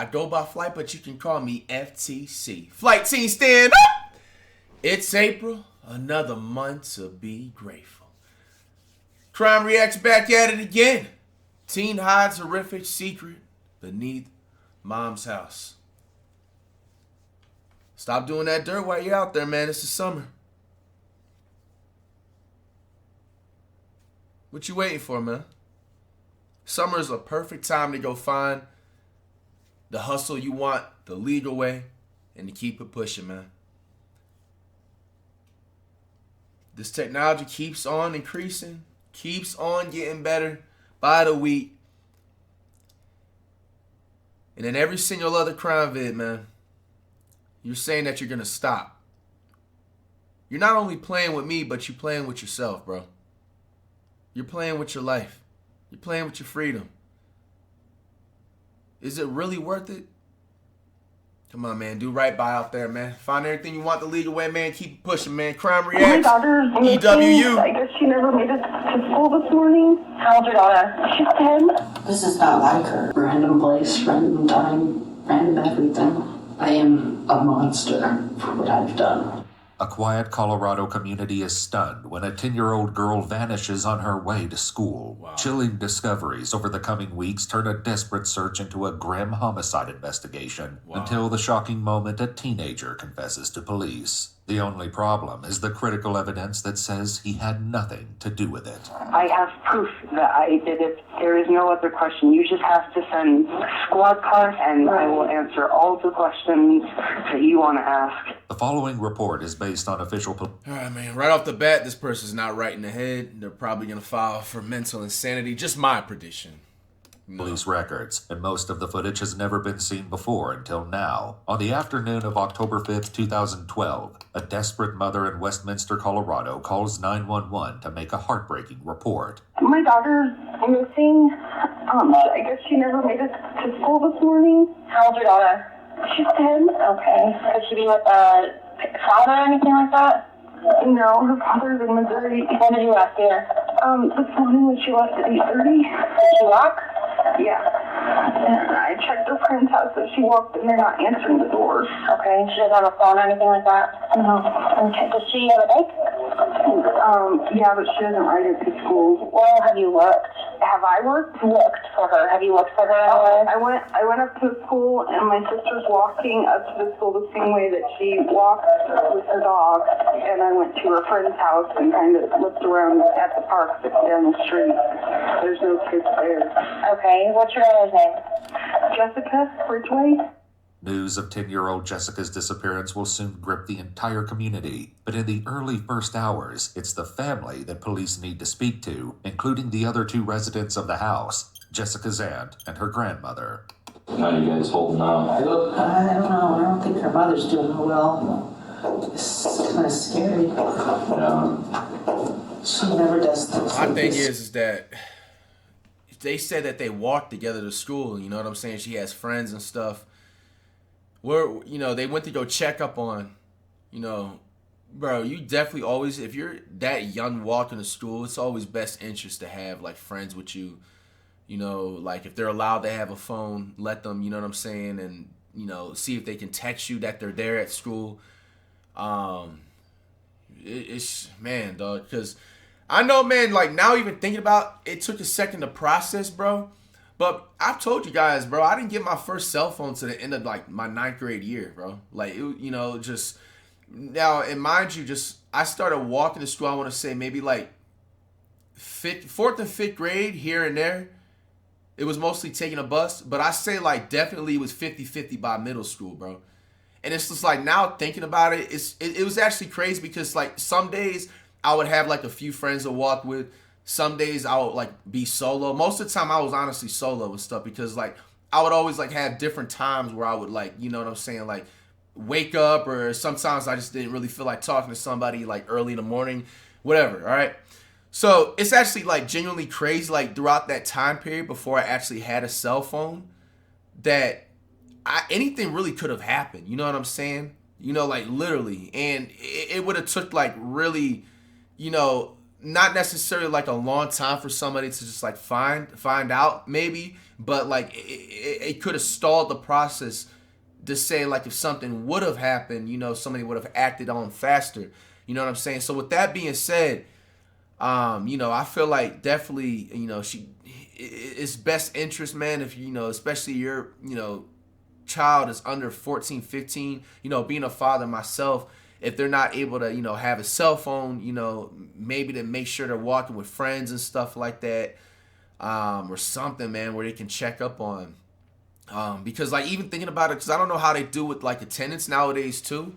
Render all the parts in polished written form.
I go by Flight, but you can call me FTC. Flight team, stand up! It's April, another month to be grateful. Crime Reacts back at it again. Teen hides horrific secret beneath mom's house. Stop doing that dirt while you're out there, man. It's the summer. What you waiting for, man? Summer is a perfect time to go find the hustle you want, the legal way, and to keep it pushing, man. This technology keeps on increasing, keeps on getting better by the week. And in every single other crime vid, man, you're saying that you're going to stop. You're not only playing with me, but you're playing with yourself, bro. You're playing with your life. You're playing with your freedom. Is it really worth it? Come on, man. Do right by out there, man. Find everything you want the legal way, man. Keep it pushing, man. Crime Reacts. My daughter's missing. EWU. I guess she never made it to school this morning. How old's your daughter? She's 10. This is not like her. Random place, random time, random everything. I am a monster for what I've done. A quiet Colorado community is stunned when a 10-year-old girl vanishes on her way to school. Wow. Chilling discoveries over the coming weeks turn a desperate search into a grim homicide investigation until the shocking moment a teenager confesses to police. The only problem is the critical evidence that says he had nothing to do with it. I have proof that I did it. There is no other question. You just have to send squad cars and I will answer all the questions that you want to ask. The following report is based on official All right, man. Right off the bat, this person's not right in the head. They're probably going to file for mental insanity. Just my prediction. police records, and most of the footage has never been seen before until now. On the afternoon of October 5th, 2012, a desperate mother in Westminster, Colorado calls 911 to make a heartbreaking report. My daughter's missing. I guess she never made it to school this morning. How old's your daughter? She's 10. Okay. Could she be with a father or anything like that? No, her father's in Missouri. When did you last see her? This morning when she left at 8:30. Did she walk? Yeah. And I checked her friend's house that she walked and they're not answering the doors. Okay. She doesn't have a phone or anything like that? No. Okay. Does she have a bike? Yeah, but she doesn't ride it to school. Well, have you looked? Have I worked? Looked for her. Have you looked for her anywhere? I went up to the school and my sister's walking up to the school the same way that she walks with her dog. And I went to her friend's house and kind of looked around at the park that's down the street. There's no kids there. Okay. What's your daughter's name? Jessica Ridgway. News of 10-year-old Jessica's disappearance will soon grip the entire community, but in the early first hours, it's the family that police need to speak to, including the other two residents of the house, Jessica's aunt and her grandmother. How are you guys holding out? I don't know. I don't think her mother's doing well. It's kind of scary. Yeah. She never does things My like thing this. is that they said that they walked together to school. You know what I'm saying? She has friends and stuff. Where, you know, they went to go check up on, you know, bro, you definitely always, if you're that young walking to school, it's always best interest to have, like, friends with you. You know, like, if they're allowed to have a phone, let them, you know what I'm saying? And, you know, see if they can text you that they're there at school. It's, man, dog, because I know, man, like, now even thinking about it took a second to process, bro. But I've told you guys, bro, I didn't get my first cell phone to the end of, like, my 9th grade year, bro. Like, it, you know, just, now, and mind you, just, I started walking to school, I want to say, maybe, like, 4th and 5th grade, here and there. It was mostly taking a bus. But I say, like, definitely it was 50-50 by middle school, bro. And it's just, like, now thinking about it, it was actually crazy because, like, some days I would have, like, a few friends to walk with. Some days I would, like, be solo. Most of the time I was honestly solo and stuff because, like, I would always, like, have different times where I would, like, you know what I'm saying, like, wake up, or sometimes I just didn't really feel like talking to somebody, like, early in the morning, whatever, all right? So it's actually, like, genuinely crazy, like, throughout that time period before I actually had a cell phone, that anything really could have happened, you know what I'm saying? You know, like, literally. And it would have took, like, really, you know, not necessarily like a long time for somebody to just like find out maybe, but like it could have stalled the process to say like if something would have happened, you know, somebody would have acted on faster. You know what I'm saying? So with that being said, you know, I feel like definitely, you know, it's best interest, man, if you know, especially your, you know, child is under 14, 15, you know, being a father myself, if they're not able to, you know, have a cell phone, you know, maybe to make sure they're walking with friends and stuff like that, or something, man, where they can check up on. Because like even thinking about it, because I don't know how they do with like attendance nowadays too.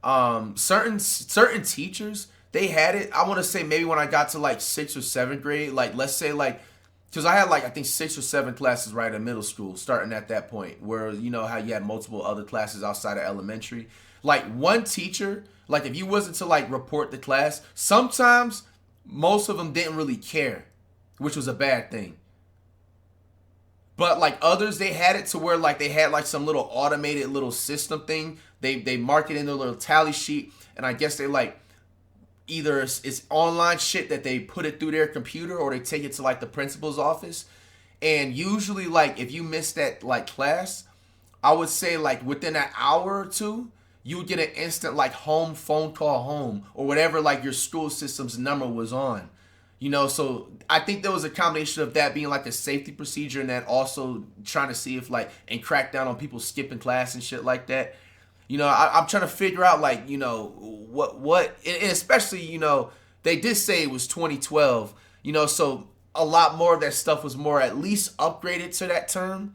Certain teachers, they had it. I want to say maybe when I got to like 6th or 7th grade, like let's say like, because I had like I think 6 or 7 classes right in middle school, starting at that point, where you know how you had multiple other classes outside of elementary. Like one teacher, like if you wasn't to like report the class, sometimes most of them didn't really care, which was a bad thing. But like others, they had it to where like they had like some little automated little system thing. They mark it in their little tally sheet, and I guess they like either it's online shit that they put it through their computer or they take it to like the principal's office. And usually like if you missed that like class, I would say like within an hour or two, you would get an instant like home phone call home or whatever like your school system's number was on. You know, so I think there was a combination of that being like a safety procedure and that also trying to see if like and crack down on people skipping class and shit like that. You know, I'm trying to figure out like, you know, what and especially, you know, they did say it was 2012, you know, so a lot more of that stuff was more at least upgraded to that term.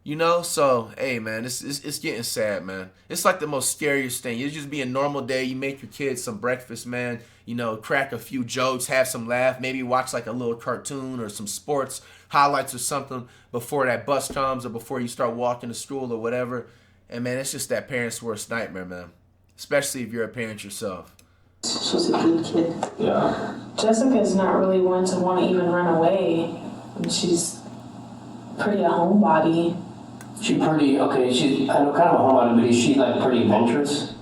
You know, so hey man, it's getting sad, man. It's like the most scariest thing. It just be a normal day. You make your kids some breakfast, man. You know, crack a few jokes, have some laugh, maybe watch like a little cartoon or some sports highlights or something before that bus comes or before you start walking to school or whatever. And man, it's just that parent's worst nightmare, man. Especially if you're a parent yourself. She's a good kid. Yeah. Jessica's not really one to want to even run away. She's pretty a homebody. She pretty, okay, she's, I know kind of a homebody, but is she like pretty adventurous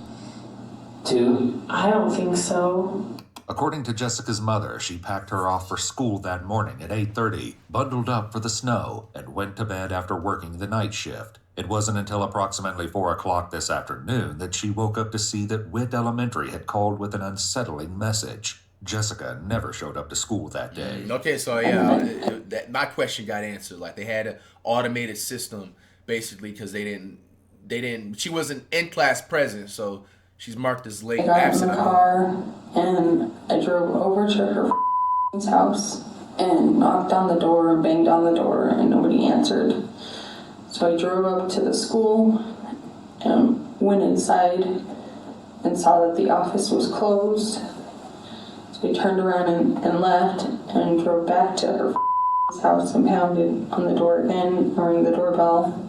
too? I don't think so. According to Jessica's mother, she packed her off for school that morning at 8:30, bundled up for the snow, and went to bed after working the night shift. It wasn't until approximately 4 o'clock this afternoon that she woke up to see that Witt Elementary had called with an unsettling message. Jessica never showed up to school that day. Okay, so yeah, my question got answered. Like they had an automated system basically because they didn't. She wasn't in class present, so she's marked as late. I got in the car and I drove over to her house and knocked on the door and banged on the door and nobody answered. So I drove up to the school and went inside and saw that the office was closed. So we turned around and left and drove back to her house and pounded on the door again, rang the doorbell.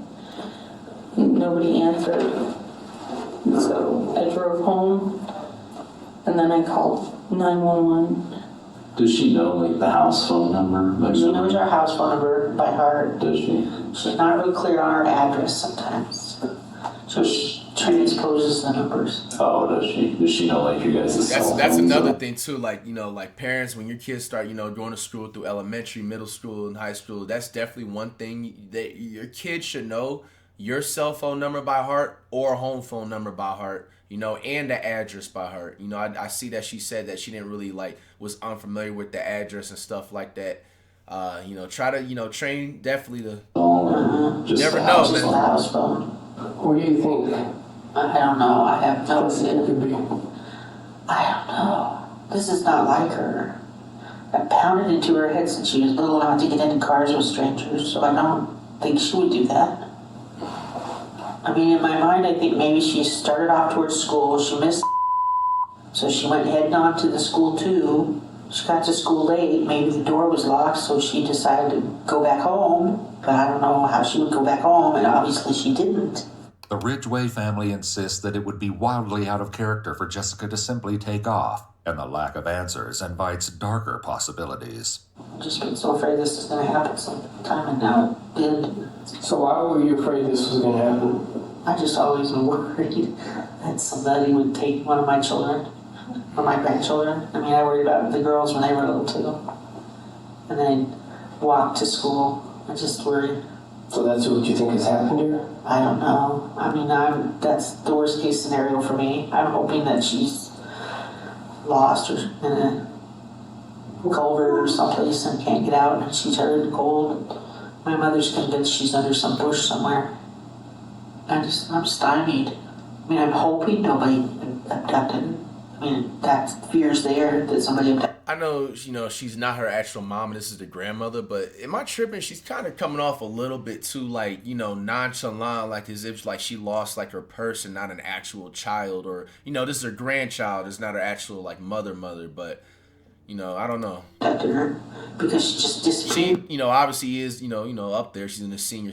Nobody answered. So I drove home and then I called 911. Does she know like the house phone number? She knows our house phone number by heart. Does she? She's not really clear on her address sometimes. So she transposes the numbers. Oh, does she? Does she know like you guys' cell phones? That's another thing too. Like, you know, like parents, when your kids start, you know, going to school through elementary, middle school, and high school, that's definitely one thing that your kids should know your cell phone number by heart or home phone number by heart, you know, and the address by heart. You know, I see that she said that she didn't really like, was unfamiliar with the address and stuff like that. You know, try to, you know, train definitely to Just never the know, house man. The house phone. What do you think? I don't know. I have no It could be. I don't know. This is not like her. I pounded into her head since she was little not to get into cars with strangers, so I don't think she would do that. I mean, in my mind, I think maybe she started off towards school, she missed, so she went heading on to the school too. She got to school late, maybe the door was locked, so she decided to go back home, but I don't know how she would go back home, and obviously she didn't. The Ridgway family insists that it would be wildly out of character for Jessica to simply take off, and the lack of answers invites darker possibilities. I've just been so afraid this is going to happen sometime, and now it did. So why were you afraid this was going to happen? I just always been worried that somebody would take one of my children. for my grandchildren. I mean, I worried about the girls when they were little too. And then walk to school. I just worry. So that's what you think has happened here? I don't know. I mean, that's the worst case scenario for me. I'm hoping that she's lost or in a culvert or someplace and can't get out and she's hurt and cold. My mother's convinced she's under some bush somewhere. I'm stymied. I mean, I'm hoping nobody abducted. I mean, that fear's there that somebody abducted. I know, she's not her actual mom, and this is the grandmother, but am I tripping? She's kind of coming off a little bit too, like, nonchalant, like as if like she lost like her purse and not an actual child, or, this is her grandchild, it's not her actual like mother, but, I don't know. Her because she just disappeared. She, obviously is, up there. She's in the senior,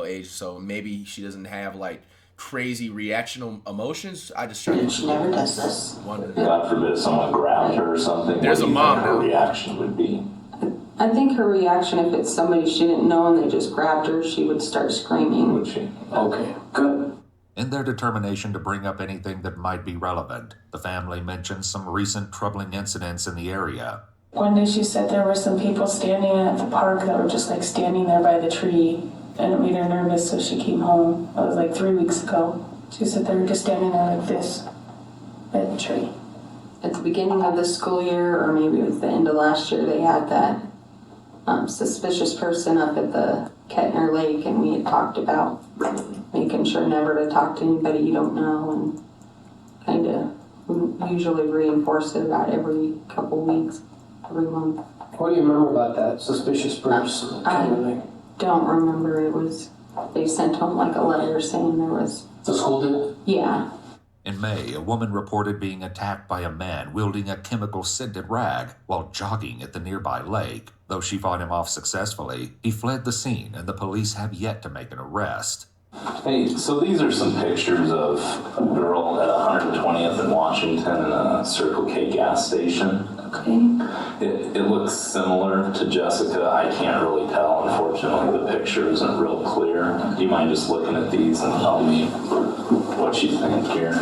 age, so maybe she doesn't have like crazy reactional emotions. I just try to. She never does this. God forbid someone grabbed her or something. There's a mom her now. reaction would be. I think her reaction, if it's somebody she didn't know and they just grabbed her, she would start screaming. Would she? Okay, good. In their determination to bring up anything that might be relevant, the family mentions some recent troubling incidents in the area. One day she said there were some people standing at the park that were just like standing there by the tree, and it made her nervous, so she came home. It was like 3 weeks ago. She said they were just standing there like this by the tree. At the beginning of the school year, or maybe it was the end of last year, they had that suspicious person up at the Kettner Lake, and we had talked about making sure never to talk to anybody you don't know, and kind of usually reinforce it about every couple weeks, every month. What do you remember about that suspicious person? I don't remember. It was, they sent home like a letter saying there was... The school did? Yeah. In May, a woman reported being attacked by a man wielding a chemical-scented rag while jogging at the nearby lake. Though she fought him off successfully, he fled the scene, and the police have yet to make an arrest. Hey, so these are some pictures of a girl at 120th and Washington in a Circle K gas station. Okay. It looks similar to Jessica. I can't really tell. Unfortunately, the picture isn't real clear. Do you mind just looking at these and tell me what you think here?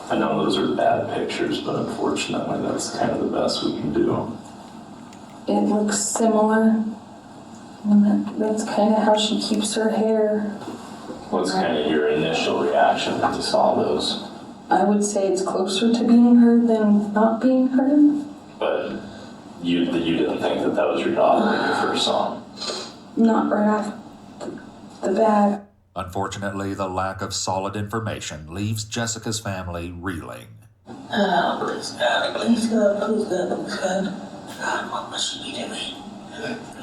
I know those are bad pictures, but unfortunately, that's kind of the best we can do. It looks similar. And that's kind of how she keeps her hair. What's kind of your initial reaction when you saw those? I would say it's closer to being her than not being her. But you didn't think that was your daughter when you first saw him? Not right off the bat. Unfortunately, the lack of solid information leaves Jessica's family reeling. Oh, please God, please God, please God, please God. God, what must she be doing?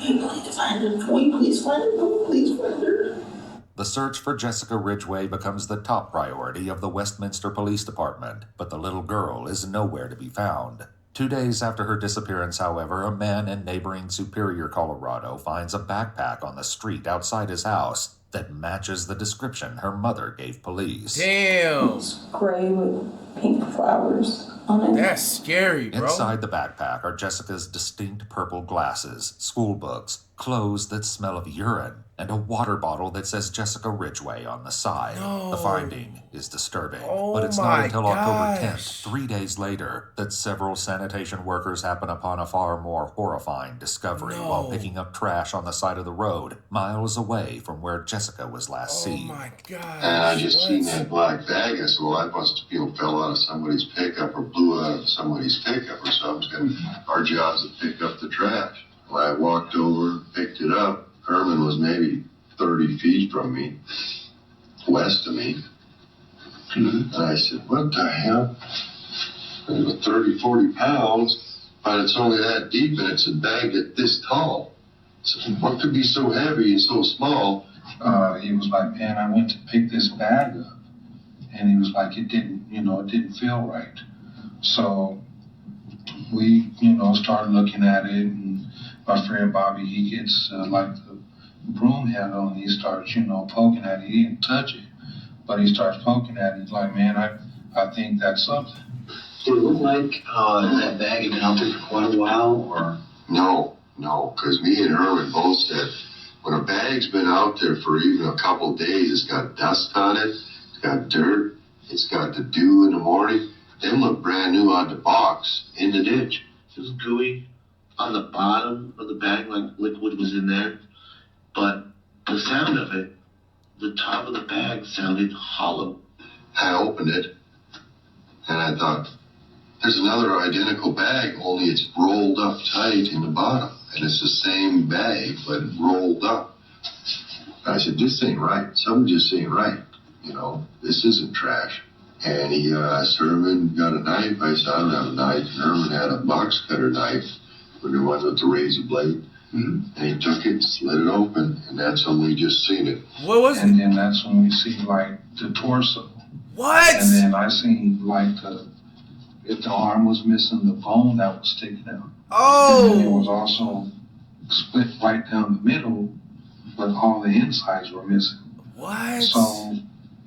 Please find her. Can we please find her? Please find her. The search for Jessica Ridgway becomes the top priority of the Westminster Police Department, but the little girl is nowhere to be found. 2 days after her disappearance, however, a man in neighboring Superior, Colorado finds a backpack on the street outside his house that matches the description her mother gave police. Damn. It's gray with pink flowers on it. That's scary, bro. Inside the backpack are Jessica's distinct purple glasses, school books, clothes that smell of urine, and a water bottle that says Jessica Ridgway on the side. No. The finding is disturbing, Oh but it's my not until October gosh. 10th, 3 days later, that several sanitation workers happen upon a far more horrifying discovery No. while picking up trash on the side of the road, miles away from where Jessica was last Oh seen. my god. And I just seen that black bag. I said, well, I must have, fell out of somebody's pickup or blew out of somebody's pickup or something. Our job is to pick up the trash. Well, I walked over, picked it up. Herman was maybe 30 feet from me, west of me. And I said, what the hell? It was 30, 40 pounds, but it's only that deep and it's a bag that this tall. So what could be so heavy and so small? He was like, man, I went to pick this bag up. And he was like, it didn't feel right. So we, started looking at it, and my friend Bobby, he gets like the broom handle, and he starts, poking at it. He didn't touch it, but he starts poking at it. He's like, man, I think that's something. Did it look like that bag had been out there for quite a while, or? No, because me and Herman both said, when a bag's been out there for even a couple days, it's got dust on it, it's got dirt, It's got the dew in the morning. Them look brand new out the box in the ditch. It was gooey on the bottom of the bag, like liquid was in there. But the sound of it, the top of the bag sounded hollow. I opened it, and I thought, there's another identical bag, only it's rolled up tight in the bottom. And it's the same bag, but rolled up. I said, this ain't right. Something just ain't right. You know, this isn't trash. And he, Sermon got a knife. I said, I don't have a knife. Herman had a box cutter knife, with the one with the razor blade. Mm-hmm. And he took it, slit it open, and that's when we just seen it. What was it? And then that's when we see, like, the torso. What? And then I seen, like, if the arm was missing, the bone that was sticking out. Oh! And then it was also split right down the middle, but all the insides were missing. What? So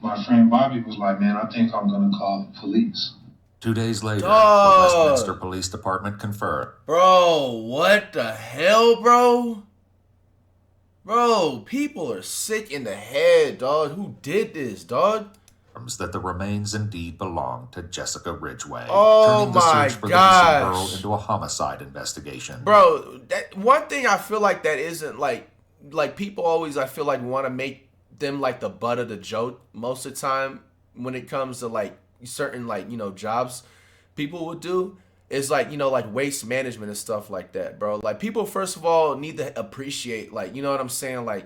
my friend Bobby was like, man, I think I'm going to call the police. 2 days later, Dog. the Westminster Police Department confirmed. Bro, what the hell, bro? Bro, people are sick in the head, dog. Who did this, dog? That the remains indeed belonged to Jessica Ridgway, Oh turning the my search for the missing girl gosh. into a homicide investigation. Bro, that one thing I feel like that isn't like people always, I feel like, want to make them like the butt of the joke most of the time when it comes to like certain, like, you know, jobs people would do is like, you know, like waste management and stuff like that, bro. Like, people first of all need to appreciate, like, you know what I'm saying, like,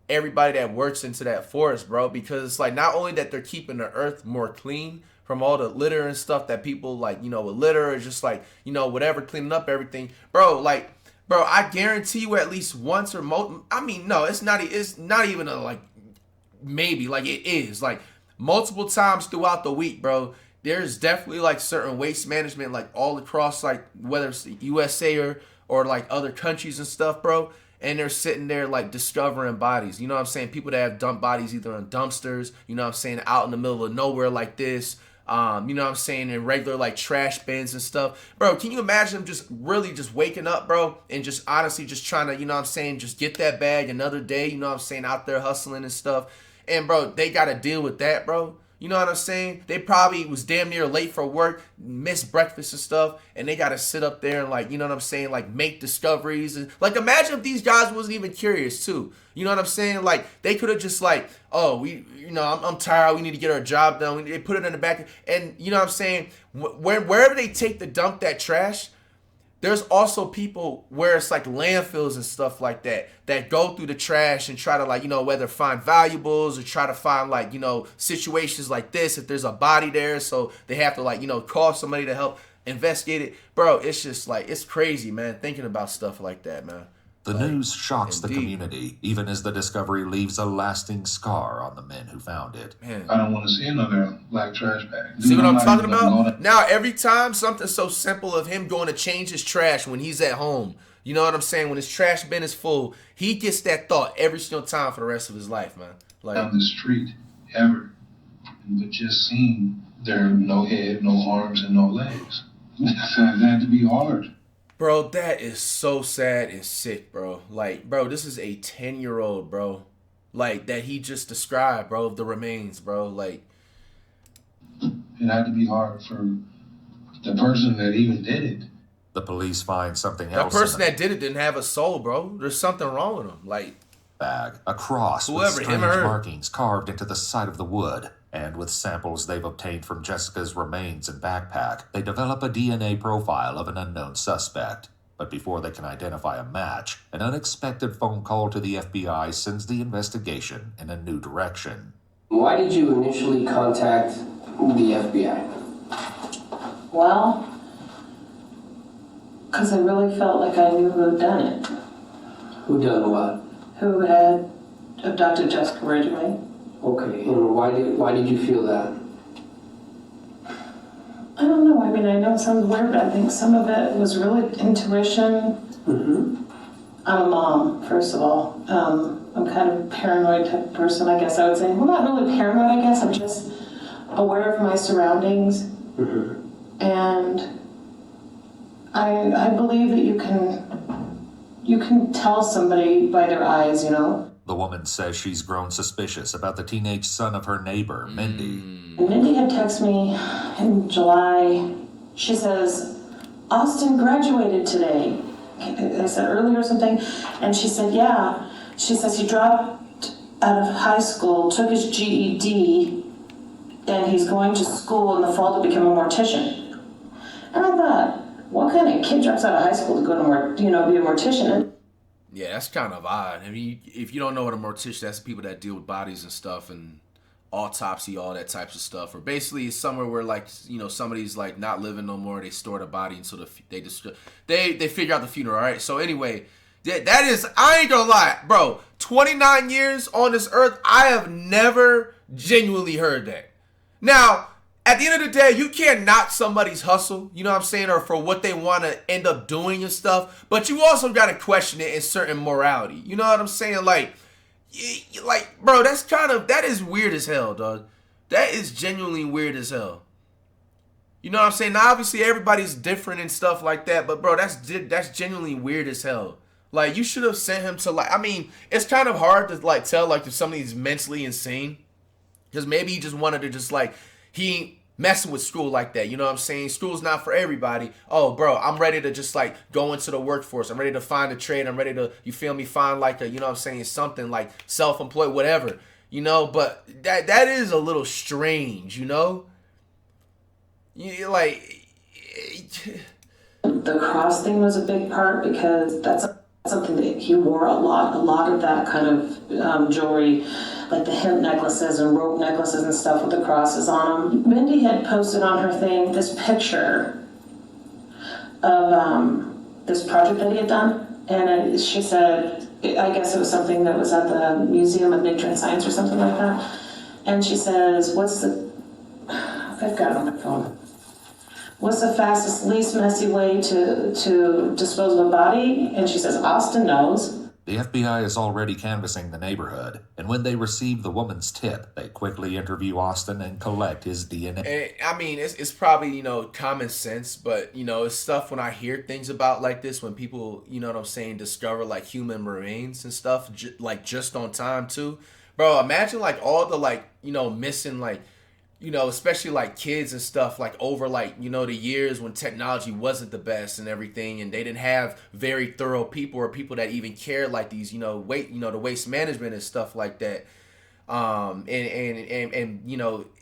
everybody that works into that forest, bro, because it's like not only that they're keeping the earth more clean from all the litter and stuff that people, like, you know, with litter or just like, you know, whatever, cleaning up everything, bro, I guarantee you at least once or I mean, no, it's not even a, like, maybe, like, it is, like, multiple times throughout the week, bro, there's definitely like certain waste management, like, all across, like, whether it's the USA or like other countries and stuff, bro. And they're sitting there like discovering bodies. You know what I'm saying? People that have dumped bodies either in dumpsters, you know what I'm saying, out in the middle of nowhere like this. You know what I'm saying, in regular like trash bins and stuff. Bro, can you imagine them just really just waking up, bro, and just honestly just trying to, you know what I'm saying, just get that bag another day, you know what I'm saying, out there hustling and stuff. And bro, they gotta deal with that, bro. You know what I'm saying? They probably was damn near late for work, missed breakfast and stuff, and they got to sit up there and, like, you know what I'm saying, like, make discoveries. And like, imagine if these guys wasn't even curious, too. You know what I'm saying? Like, they could have just, like, oh, I'm tired. We need to get our job done. They put it in the back. And, you know what I'm saying? Wherever they take to dump that trash, there's also people where it's like landfills and stuff like that go through the trash and try to, like, you know, whether find valuables or try to find, like, you know, situations like this if there's a body there, so they have to, like, you know, call somebody to help investigate it. Bro, it's just like, it's crazy, man, thinking about stuff like that, man. The news shocks indeed. the community, even as the discovery leaves a lasting scar on the men who found it. Man. I don't want to see another black trash bag. See what I'm talking about? Now, every time something so simple of him going to change his trash when he's at home, you know what I'm saying? When his trash bin is full, he gets that thought every single time for the rest of his life, man. Like, down the street, ever. But just seeing there no head, no arms, and no legs. That had to be hard. Bro, that is so sad and sick, bro. Like, bro, this is a 10-year-old, bro. Like, that he just described, bro, of the remains, bro. Like, it had to be hard for the person that even did it. The police find something the else. person that did it didn't have a soul, bro. There's something wrong with him. Like, bag, a cross whoever, with him strange or her, markings carved into the side of the wood. And with samples they've obtained from Jessica's remains and backpack, they develop a DNA profile of an unknown suspect. But before they can identify a match, an unexpected phone call to the FBI sends the investigation in a new direction. Why did you initially contact the FBI? Well, because I really felt like I knew who had done it. Who done what? Who had abducted Jessica Ridgway. Okay, and why did you feel that? I don't know. I mean, I know it sounds weird, but I think some of it was really intuition. Mm-hmm. I'm a mom, first of all. I'm kind of a paranoid type of person, I guess I would say. Well, not really paranoid, I guess. I'm just aware of my surroundings. Mm-hmm. And I believe that you can tell somebody by their eyes, you know. The woman says she's grown suspicious about the teenage son of her neighbor, Mindy. Mindy had texted me in July. She says, Austin graduated today. I said earlier or something. And she said, yeah. She says he dropped out of high school, took his GED, and he's going to school in the fall to become a mortician. And I thought, what kind of kid drops out of high school to go to be a mortician? Yeah, that's kind of odd. I mean, if you don't know what a mortician, that's people that deal with bodies and stuff and autopsy, all that types of stuff. Or basically, it's somewhere where like somebody's like not living no more. They store the body until they figure out the funeral. All right. So anyway, that is, I ain't gonna lie, bro. 29 years on this earth, I have never genuinely heard that. Now, at the end of the day, you can't knock somebody's hustle, you know what I'm saying, or for what they want to end up doing and stuff, but you also got to question it in certain morality. You know what I'm saying? Like, bro, that is weird as hell, dog. That is genuinely weird as hell. You know what I'm saying? Now, obviously, everybody's different and stuff like that, but, bro, that's genuinely weird as hell. Like, you should have sent him to, like, I mean, it's kind of hard to, like, tell, like, if somebody's mentally insane, because maybe he just wanted to just, like, he ain't messing with school like that. You know what I'm saying? School's not for everybody. Oh, bro, I'm ready to just like go into the workforce. I'm ready to find a trade. I'm ready to, you feel me, find like a, you know what I'm saying, something like self-employed, whatever. You know, but that is a little strange, you know? You like... The cross thing was a big part because that's something that he wore a lot of that kind of jewelry, like the hemp necklaces and rope necklaces and stuff with the crosses on them. Mindy had posted on her thing this picture of this project that he had done, and she said, I guess it was something that was at the Museum of Nature and Science or something like that, and she says, I've got it on my phone. What's the fastest, least messy way to dispose of a body? And she says, Austin knows. The FBI is already canvassing the neighborhood, and when they receive the woman's tip, they quickly interview Austin and collect his DNA. I mean, it's probably, common sense, but, it's stuff when I hear things about like this, when people, you know what I'm saying, discover like human remains and stuff, like just on time too. Bro, imagine like all the like, missing like, especially like kids and stuff, like over like, the years when technology wasn't the best and everything, and they didn't have very thorough people or people that even cared like these, the waste management and stuff like that. And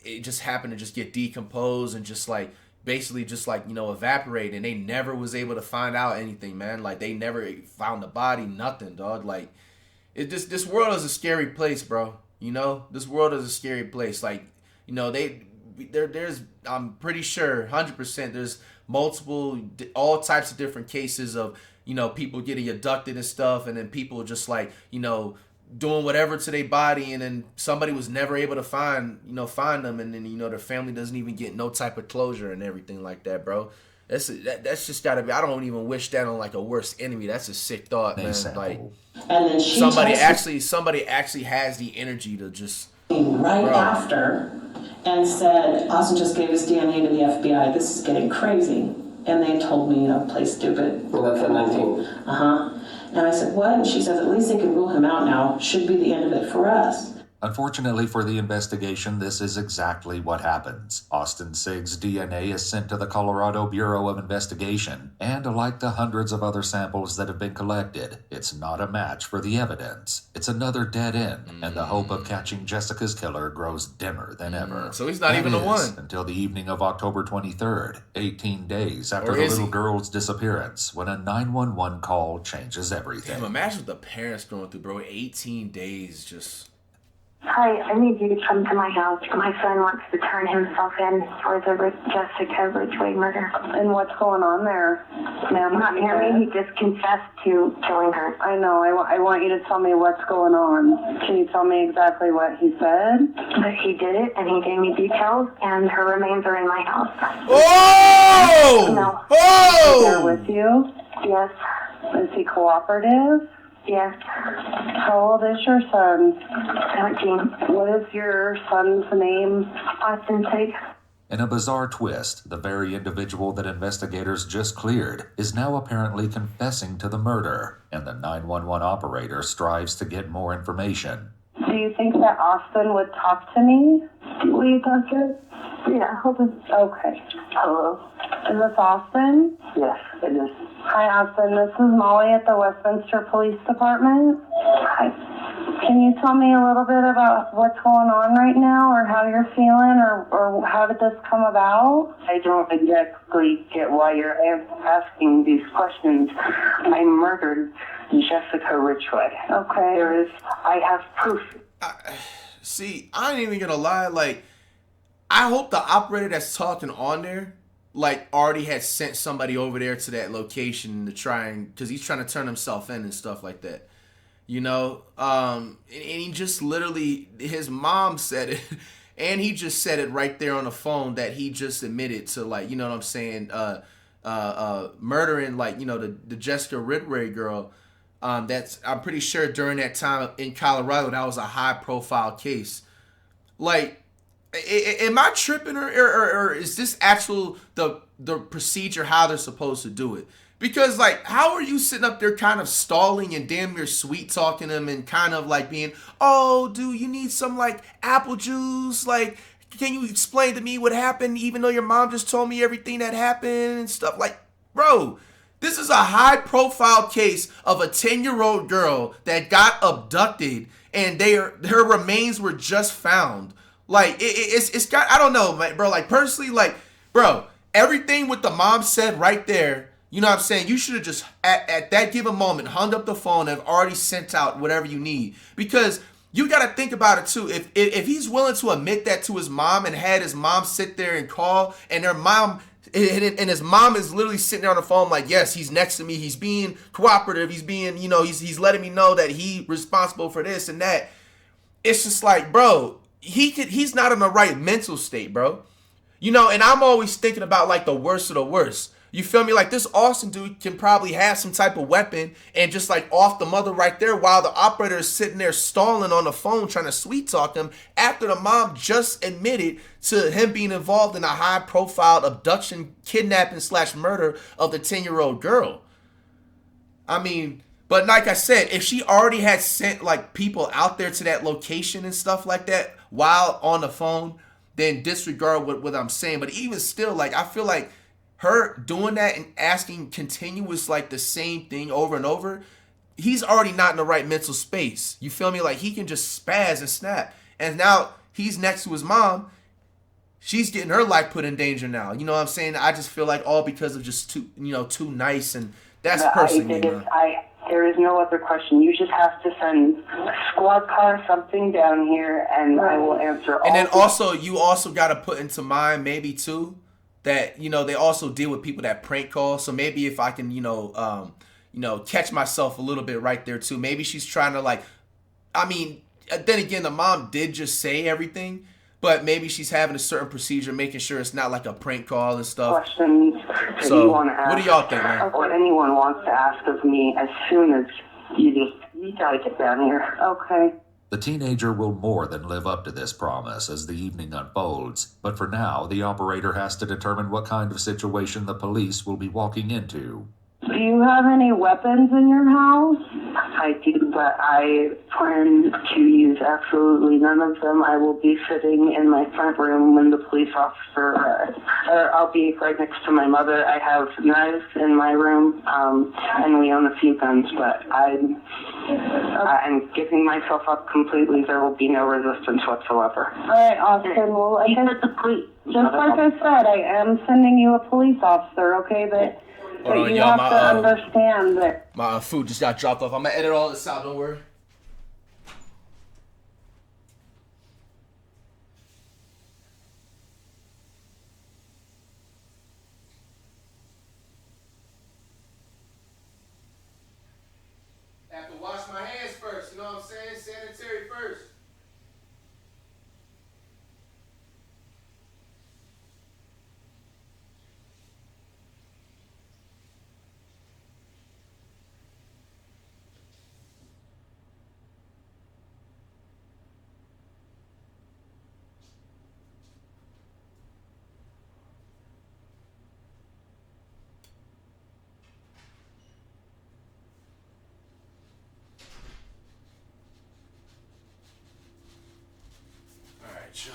it just happened to just get decomposed and just like, basically just like, evaporate, and they never was able to find out anything, man. Like they never found the body, nothing, dog. Like this world is a scary place, bro. This world is a scary place. Like, there's I'm pretty sure 100% there's multiple, all types of different cases of, people getting abducted and stuff, and then people just like, doing whatever to their body, and then somebody was never able to find them, and then, their family doesn't even get no type of closure and everything like that, bro. That's just gotta be, I don't even wish that on like a worst enemy. That's a sick thought, man. Like, and then somebody actually has the energy to just after and said, Austin just gave his DNA to the FBI. This is getting crazy. And they told me, play stupid. Well, that's at 19. And I said, what? And she says, at least they can rule him out now. Should be the end of it for us. Unfortunately for the investigation, this is exactly what happens. Austin Sigg's DNA is sent to the Colorado Bureau of Investigation, and like the hundreds of other samples that have been collected, it's not a match for the evidence. It's another dead end, and the hope of catching Jessica's killer grows dimmer than ever. So he's not even the one. Until the evening of October 23rd, 18 days after the little girl's disappearance, when a 911 call changes everything. Damn, imagine what the parents going through, bro. 18 days just... Hi, I need you to come to my house. My son wants to turn himself in for the Jessica Ridgway murder. And what's going on there, ma'am? Not hear me? He just confessed to killing her. I know. I want you to tell me what's going on. Can you tell me exactly what he said? But he did it, and he gave me details, and her remains are in my house. Oh! No. Oh! Is he there with you? Yes. Is he cooperative? Yes. How old is your son? 17. What is your son's name? Austin Sigg. In a bizarre twist, the very individual that investigators just cleared is now apparently confessing to the murder, and the 911 operator strives to get more information. Do you think that Austin would talk to me? Will you talk to us? Yeah, hold on. Okay. Hello. Is this Austin? Yes, it is. Hi, Austin. This is Molly at the Westminster Police Department. Hi. Can you tell me a little bit about what's going on right now, or how you're feeling, or how did this come about? I don't exactly get why you're asking these questions. I murdered Jessica Ridgway. Okay. I have proof. See, I ain't even gonna lie. Like, I hope the operator that's talking on there, like, already had sent somebody over there to that location to try and, because he's trying to turn himself in and stuff like that. You know, and he just literally, his mom said it, and he just said it right there on the phone that he just admitted to, like, you know what I'm saying, murdering, like, you know, the Jessica Ridgway girl. That's, I'm pretty sure during that time in Colorado, that was a high profile case. Like, am I tripping, or is this actual the procedure how they're supposed to do it? Because, like, how are you sitting up there kind of stalling and damn near sweet talking them and kind of like being, oh, dude, you need some, like, apple juice? Like, can you explain to me what happened even though your mom just told me everything that happened and stuff? Like, bro, this is a high-profile case of a 10-year-old girl that got abducted and her remains were just found. Like, it's got, I don't know, bro. Like, personally, like, bro, everything what the mom said right there, you know what I'm saying? You should have just, at that given moment, hung up the phone and already sent out whatever you need. Because you got to think about it, too. If he's willing to admit that to his mom and had his mom sit there and call, and her mom, and his mom is literally sitting there on the phone like, yes, he's next to me. He's being cooperative. He's being, you know, he's letting me know that he's responsible for this and that. It's just like, bro, he's not in the right mental state, bro. You know, and I'm always thinking about, like, the worst of the worst. You feel me? Like, this Austin dude can probably have some type of weapon and just, like, off the mother right there while the operator is sitting there stalling on the phone trying to sweet talk him after the mom just admitted to him being involved in a high-profile abduction, kidnapping / murder of the 10-year-old girl. I mean, but like I said, if she already had sent, like, people out there to that location and stuff like that while on the phone, then disregard what I'm saying. But even still, like, I feel like her doing that and asking continuous, like, the same thing over and over, he's already not in the right mental space. You feel me? Like, he can just spaz and snap. And now he's next to his mom. She's getting her life put in danger now. You know what I'm saying? I just feel like all because of just too nice. And that's personally, man. There is no other question. You just have to send a squad car, something down here, and I will answer all. And then also, you also got to put into mind maybe, too, that, you know, they also deal with people that prank call. So maybe if I can, catch myself a little bit right there too. Maybe she's trying to, like, I mean, then again, the mom did just say everything, but maybe she's having a certain procedure, making sure it's not like a prank call and stuff. Questions that So, you want to ask, what do y'all think, man? or anyone wants to ask of me as soon as you gotta get down here. Okay. The teenager will more than live up to this promise as the evening unfolds, but for now, the operator has to determine what kind of situation the police will be walking into. Do you have any weapons in your house? I do, but I plan to use absolutely none of them. I will be sitting in my front room when the police officer arrives. Or I'll be right next to my mother. I have knives in my room, and we own a few guns, but I'm giving myself up completely. There will be no resistance whatsoever. All right, Austin. Well, I guess just like I said, I am sending you a police officer, okay? But you have to understand that my food just got dropped off. I'm gonna edit all this out. Don't worry. I have to wash my hands first. You know what I'm saying? Sanitary first. right, y'all.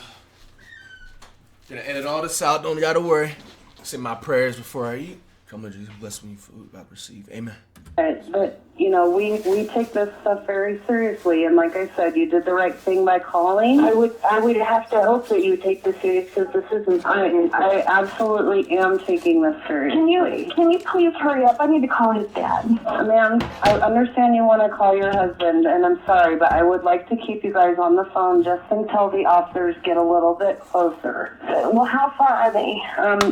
Gonna edit all this out. Don't gotta worry. Say my prayers before I eat. Come on, Jesus, bless me food I receive. Amen. But you know, we take this stuff very seriously, and like I said, you did the right thing by calling. I would have to hope that you take this serious, because this isn't. I absolutely am taking this serious. Can you please hurry up? I need to call his dad. Ma'am, I understand you want to call your husband, and I'm sorry, but I would like to keep you guys on the phone just until the officers get a little bit closer. Well, how far are they?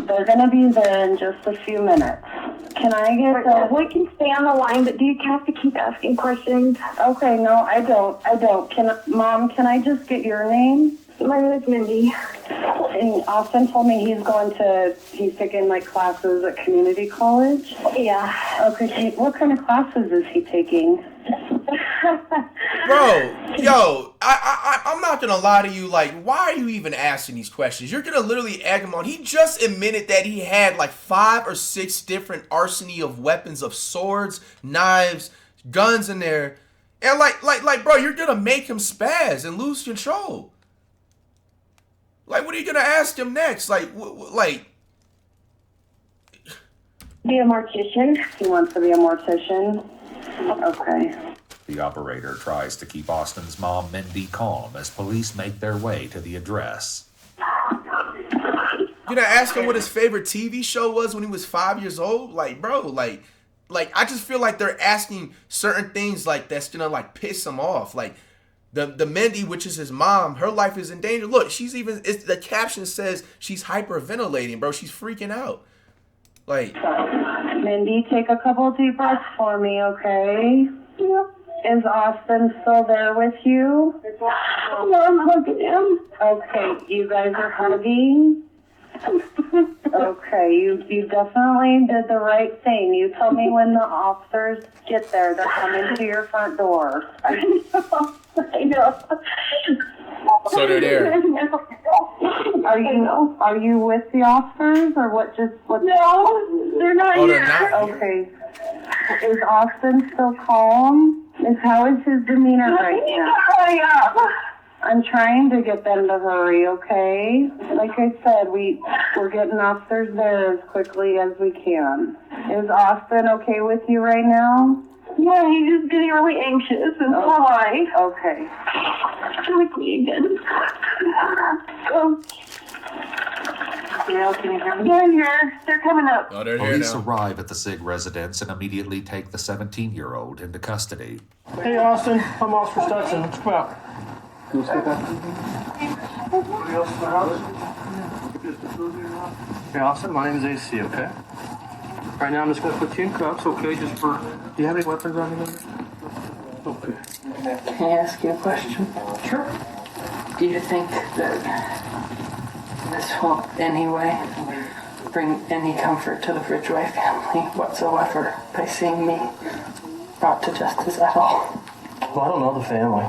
They're gonna be there in just a few minutes. Can I get We can stay on the line, but do you have to keep asking questions? Okay, no, I don't. Mom, can I just get your name? My name is Mindy. And Austin told me he's taking like classes at community college. Yeah. Okay, what kind of classes is he taking? Bro, yo, I'm not gonna lie to you. Like, why are you even asking these questions? You're gonna literally egg him on. He just admitted that he had like 5 or 6 different arsenal of weapons, of swords, knives, guns in there, and like, bro, you're gonna make him spaz and lose control. Like, what are you gonna ask him next? Like, Be a mortician. He wants to be a mortician. Okay. The operator tries to keep Austin's mom, Mindy, calm as police make their way to the address. You're gonna ask him what his favorite TV show was when he was 5 years old? Like, bro, like I just feel like they're asking certain things like that's gonna like piss him off. Like the Mindy, which is his mom, her life is in danger. Look, the caption says she's hyperventilating, bro. She's freaking out. Like, Mindy, take a couple deep breaths for me, okay? Yep. Is Austin still there with you? Yeah, I'm hugging him. Okay, you guys are hugging? Okay, you definitely did the right thing. You tell me when the officers get there. They're coming to your front door. I know. so they're there. Are you with the officers or what? No, they're not Oh, here. they're not. Okay. Is Austin still calm? How is his demeanor right now? Hurry up. I'm trying to get them to hurry, okay? Like I said, we're getting officers there as quickly as we can. Is Austin okay with you right now? Yeah, he's just getting really anxious, and so am I. Okay. Like me again. Gail, can you hear me? They're here. They're coming up. Oh, they're here Police now. arrive at the Sigg residence and immediately take the 17-year-old into custody. Hey, Austin. I'm Oscar Stetson. Come out. Can you take that? Anybody else in the house? Hey, Austin. My name is AC, okay? Right now, I'm just going to put you in cuffs, okay? Just for... Do you have any weapons on you? Okay. Can I ask you a question? Sure. Do you think that this will in any way bring any comfort to the Ridgway family whatsoever by seeing me brought to justice at all? Well, I don't know the family,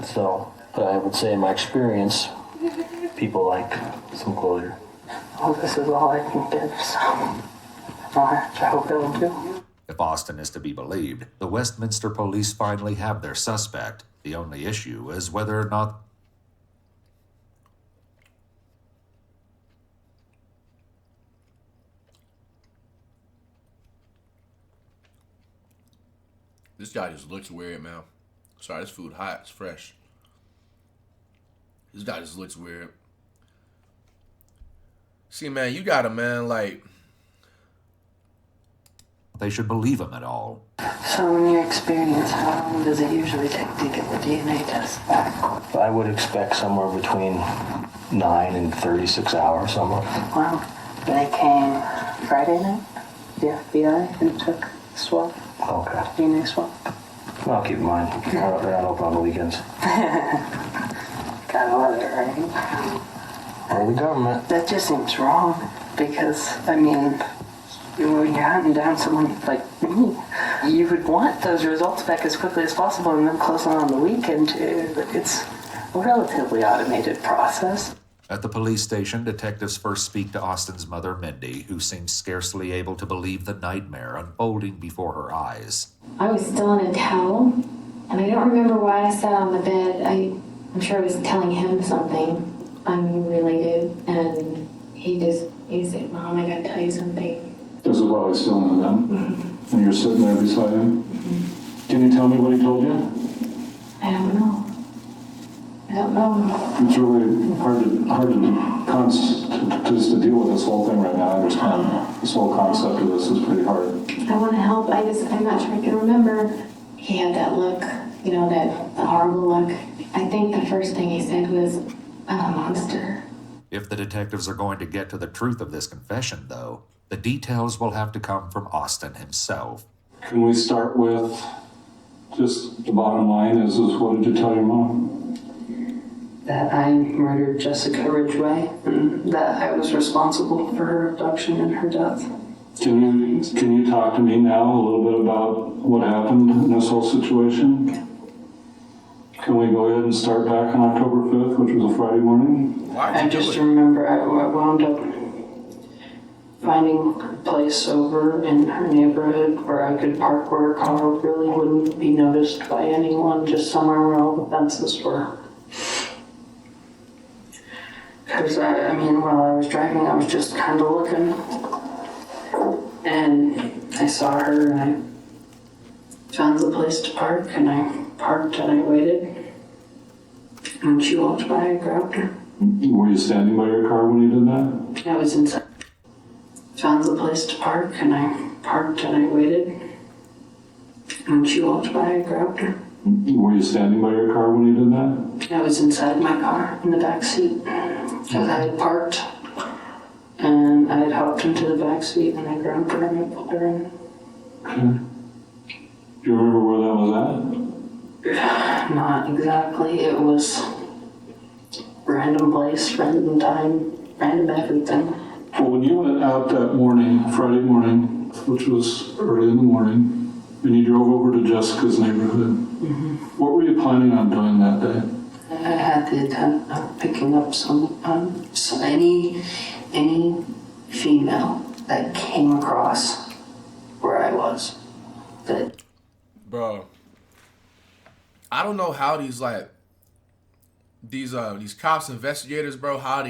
so... But I would say in my experience, people like some closure. Well, this is all I can give, so I hope it will do. If Austin is to be believed, the Westminster police finally have their suspect. The only issue is whether or not This guy just looks weird, man. Sorry, this food hot. It's fresh. This guy just looks weird. See, man, you got him, man. Like, they should believe him at all. So in your experience, how long does it usually take to get the DNA test back? I would expect somewhere between 9 and 36 hours, somewhere. Well, they came Friday night, the FBI, and took a swab, Okay. DNA swab. Well, keep in mind, they're not open on the weekends. Gotta love it, right? Or the government. That just seems wrong, because, I mean, when you're hunting down someone like me, you would want those results back as quickly as possible and then close on the weekend. It's a relatively automated process. At the police station, detectives first speak to Austin's mother, Mindy, who seems scarcely able to believe the nightmare unfolding before her eyes. I was still in a towel, and I don't remember why I sat on the bed. I'm sure I was telling him something. unrelated, and he said, Mom, I gotta tell you something. This is while he's still in the gun? And you're sitting there beside him? Can you tell me what he told you? I don't know. It's really hard to just to deal with this whole thing right now. I understand this whole concept of this is pretty hard. I want to help. I'm not sure I can remember. He had that look, you know, that horrible look. I think the first thing he said was, I'm a monster. If the detectives are going to get to the truth of this confession, though, the details will have to come from Austin himself. Can we start with just the bottom line is what did you tell your mom? That I murdered Jessica Ridgway and that I was responsible for her abduction and her death. Can you talk to me now a little bit about what happened in this whole situation? Can we go ahead and start back on October 5th, which was a Friday morning? I just remember I wound up finding a place over in her neighborhood where I could park where a car really wouldn't be noticed by anyone, just somewhere where all the fences were. Because, while I was driving, I was just kind of looking. And I saw her, and I found the place to park, and I parked, and I waited. And when she walked by, I grabbed her. Were you standing by your car when you did that? I was inside. Found the place to park, and I parked, and I waited. And when she walked by, I grabbed her. Were you standing by your car when you did that? I was inside my car, in the back seat. Because I had parked, and I had hopped into the back seat, and I grabbed her and I pulled her in. Okay. Do you remember where that was at? Not exactly. It was random place, random time, random everything. Well, when you went out that morning, Friday morning, which was early in the morning, and you drove over to Jessica's neighborhood, what were you planning on doing that day? I had the intent of picking up any female that came across where I was. Bro, I don't know how these cops, investigators, bro, how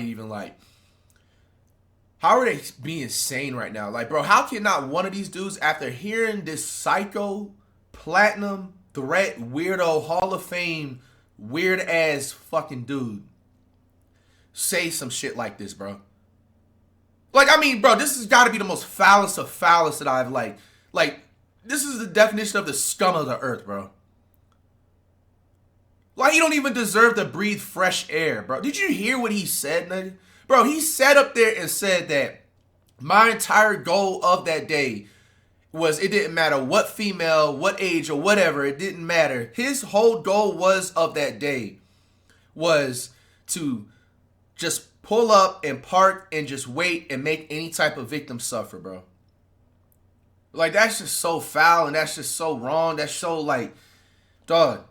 are they being sane right now? Like, bro, how can not one of these dudes, after hearing this psycho, platinum, threat, weirdo, Hall of Fame, weird ass fucking dude, say some shit like this, bro? Like, I mean, bro, this has got to be the most foulest of foulest that I've like, this is the definition of the scum of the earth, bro. Like, you don't even deserve to breathe fresh air, bro. Did you hear what he said, nigga? Bro, he sat up there and said that my entire goal of that day was, it didn't matter what female, what age, or whatever, it didn't matter. His whole goal of that day was to just pull up and park and just wait and make any type of victim suffer, bro. Like, that's just so foul and that's just so wrong. That's so, like, dog,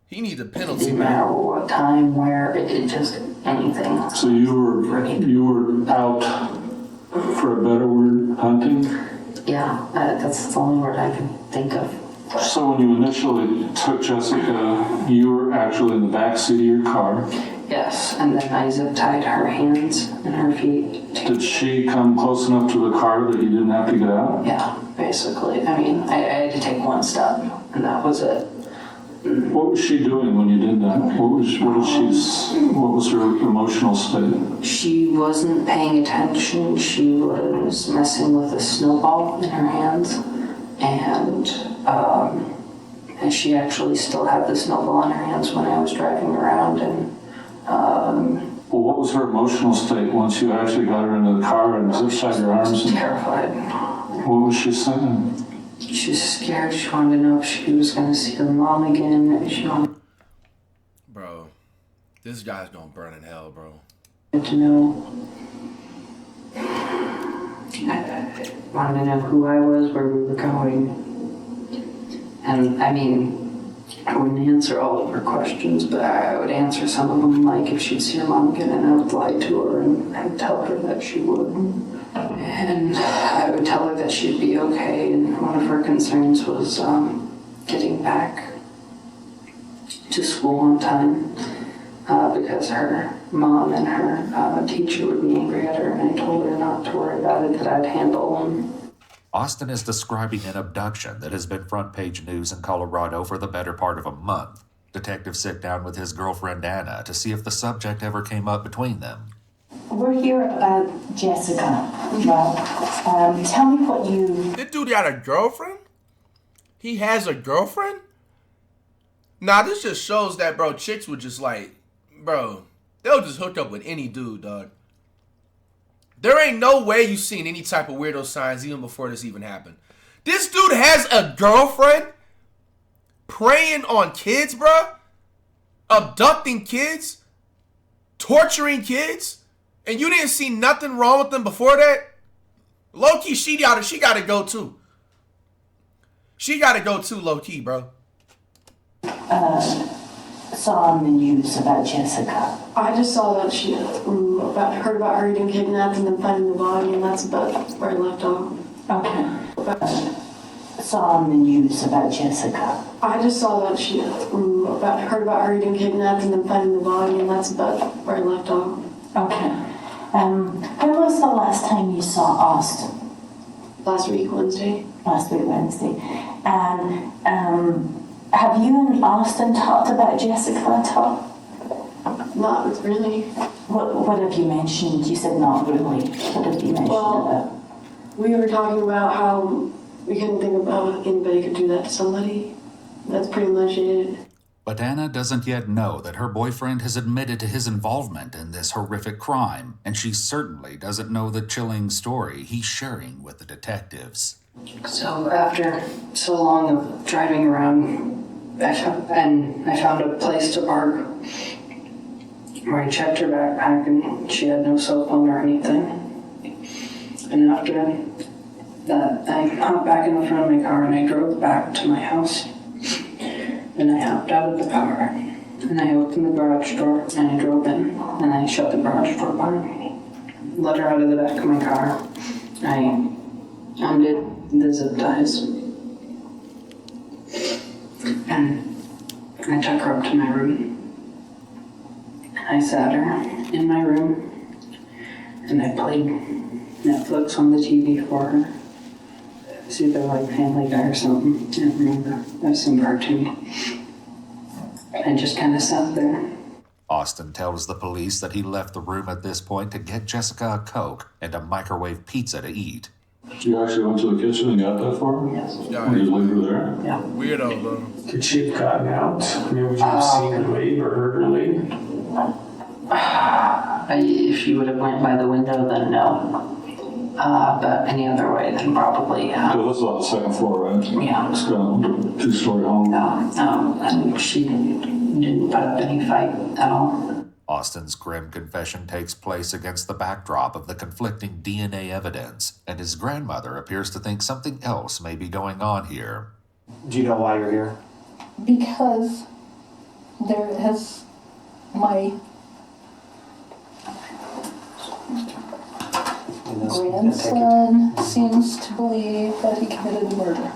he needs a penalty, man. No matter what time, where, it just anything. So you were out, for a better word, hunting? Yeah, that's the only word I can think of. So when you initially took Jessica, you were actually in the back seat of your car? Yes, and then I zip tied her hands and her feet. Did she come close enough to the car that you didn't have to get out? Yeah, basically. I mean, I had to take one step, and that was it. What was she doing when you did that? What was her emotional state? She wasn't paying attention. She was messing with a snowball in her hands, and she actually still had the snowball in her hands when I was driving around. And well, what was her emotional state once you actually got her into the car and zipped tied your arms? Terrified. What was she saying? She was scared. She wanted to know if she was going to see her mom again. Bro, this guy's gonna burn in hell, bro. To know. I wanted to know who I was, where we were going. And I mean, I wouldn't answer all of her questions, but I would answer some of them, like if she'd see her mom again, and I would lie to her and I would tell her that she would. And I would tell her that she'd be okay, and one of her concerns was getting back to school on time. because her mom and her teacher would be angry at her, and I told her not to worry about it, that I'd handle them. Austin is describing an abduction that has been front page news in Colorado for the better part of a month. Detectives sit down with his girlfriend Anna to see if the subject ever came up between them. We're here about Jessica. Well, tell me what you... This dude got a girlfriend? He has a girlfriend? Nah, this just shows that, bro, chicks would just like, bro, they'll just hook up with any dude, dog. There ain't no way you seen any type of weirdo signs even before this even happened. This dude has a girlfriend? Preying on kids, bro? Abducting kids? Torturing kids? And you didn't see nothing wrong with them before that? Low-key, she gotta go too. She gotta go too, low-key, bro. Saw on the news about Jessica. I just saw that she heard about her getting kidnapped and then finding the body, and that's about where I left off. Okay. Saw on the news about Jessica. I just saw that she heard about her getting kidnapped and then finding the body, and that's about where I left off. Okay. When was the last time you saw Austin? Last week, Wednesday. Last week, Wednesday. And have you and Austin talked about Jessica at all? Not really. What have you mentioned? You said not really. What have you mentioned about? We were talking about how we couldn't think about anybody could do that to somebody. That's pretty much it. But Anna doesn't yet know that her boyfriend has admitted to his involvement in this horrific crime, and she certainly doesn't know the chilling story he's sharing with the detectives. So after so long of driving around, I found a place to park where I checked her backpack and she had no cell phone or anything. And after that, I hopped back in the front of my car and I drove back to my house. And I hopped out of the car and I opened the garage door and I drove in and I shut the garage door behind me. Let her out of the back of my car. I undid the zip ties. And I took her up to my room. And I sat her in my room and I played Netflix on the TV for her. It was either like Family Guy or something. I can't remember. It was some cartoon. I just kind of sat there. Austin tells the police that he left the room at this point to get Jessica a Coke and a microwave pizza to eat. You actually went to the kitchen and got that for her? Yes. And you leave her there? Yeah. Weirdo, bro. Could she have gotten out? I mean, would you have seen her leave or heard her leave? If she would have went by the window, then no. But any other way, then probably, Because this is on the second floor, right? Yeah. It's got a two-story home. And she didn't put up any fight at all. Austin's grim confession takes place against the backdrop of the conflicting DNA evidence, and his grandmother appears to think something else may be going on here. Do you know why you're here? Because there is my grandson seems to believe that he committed the murder.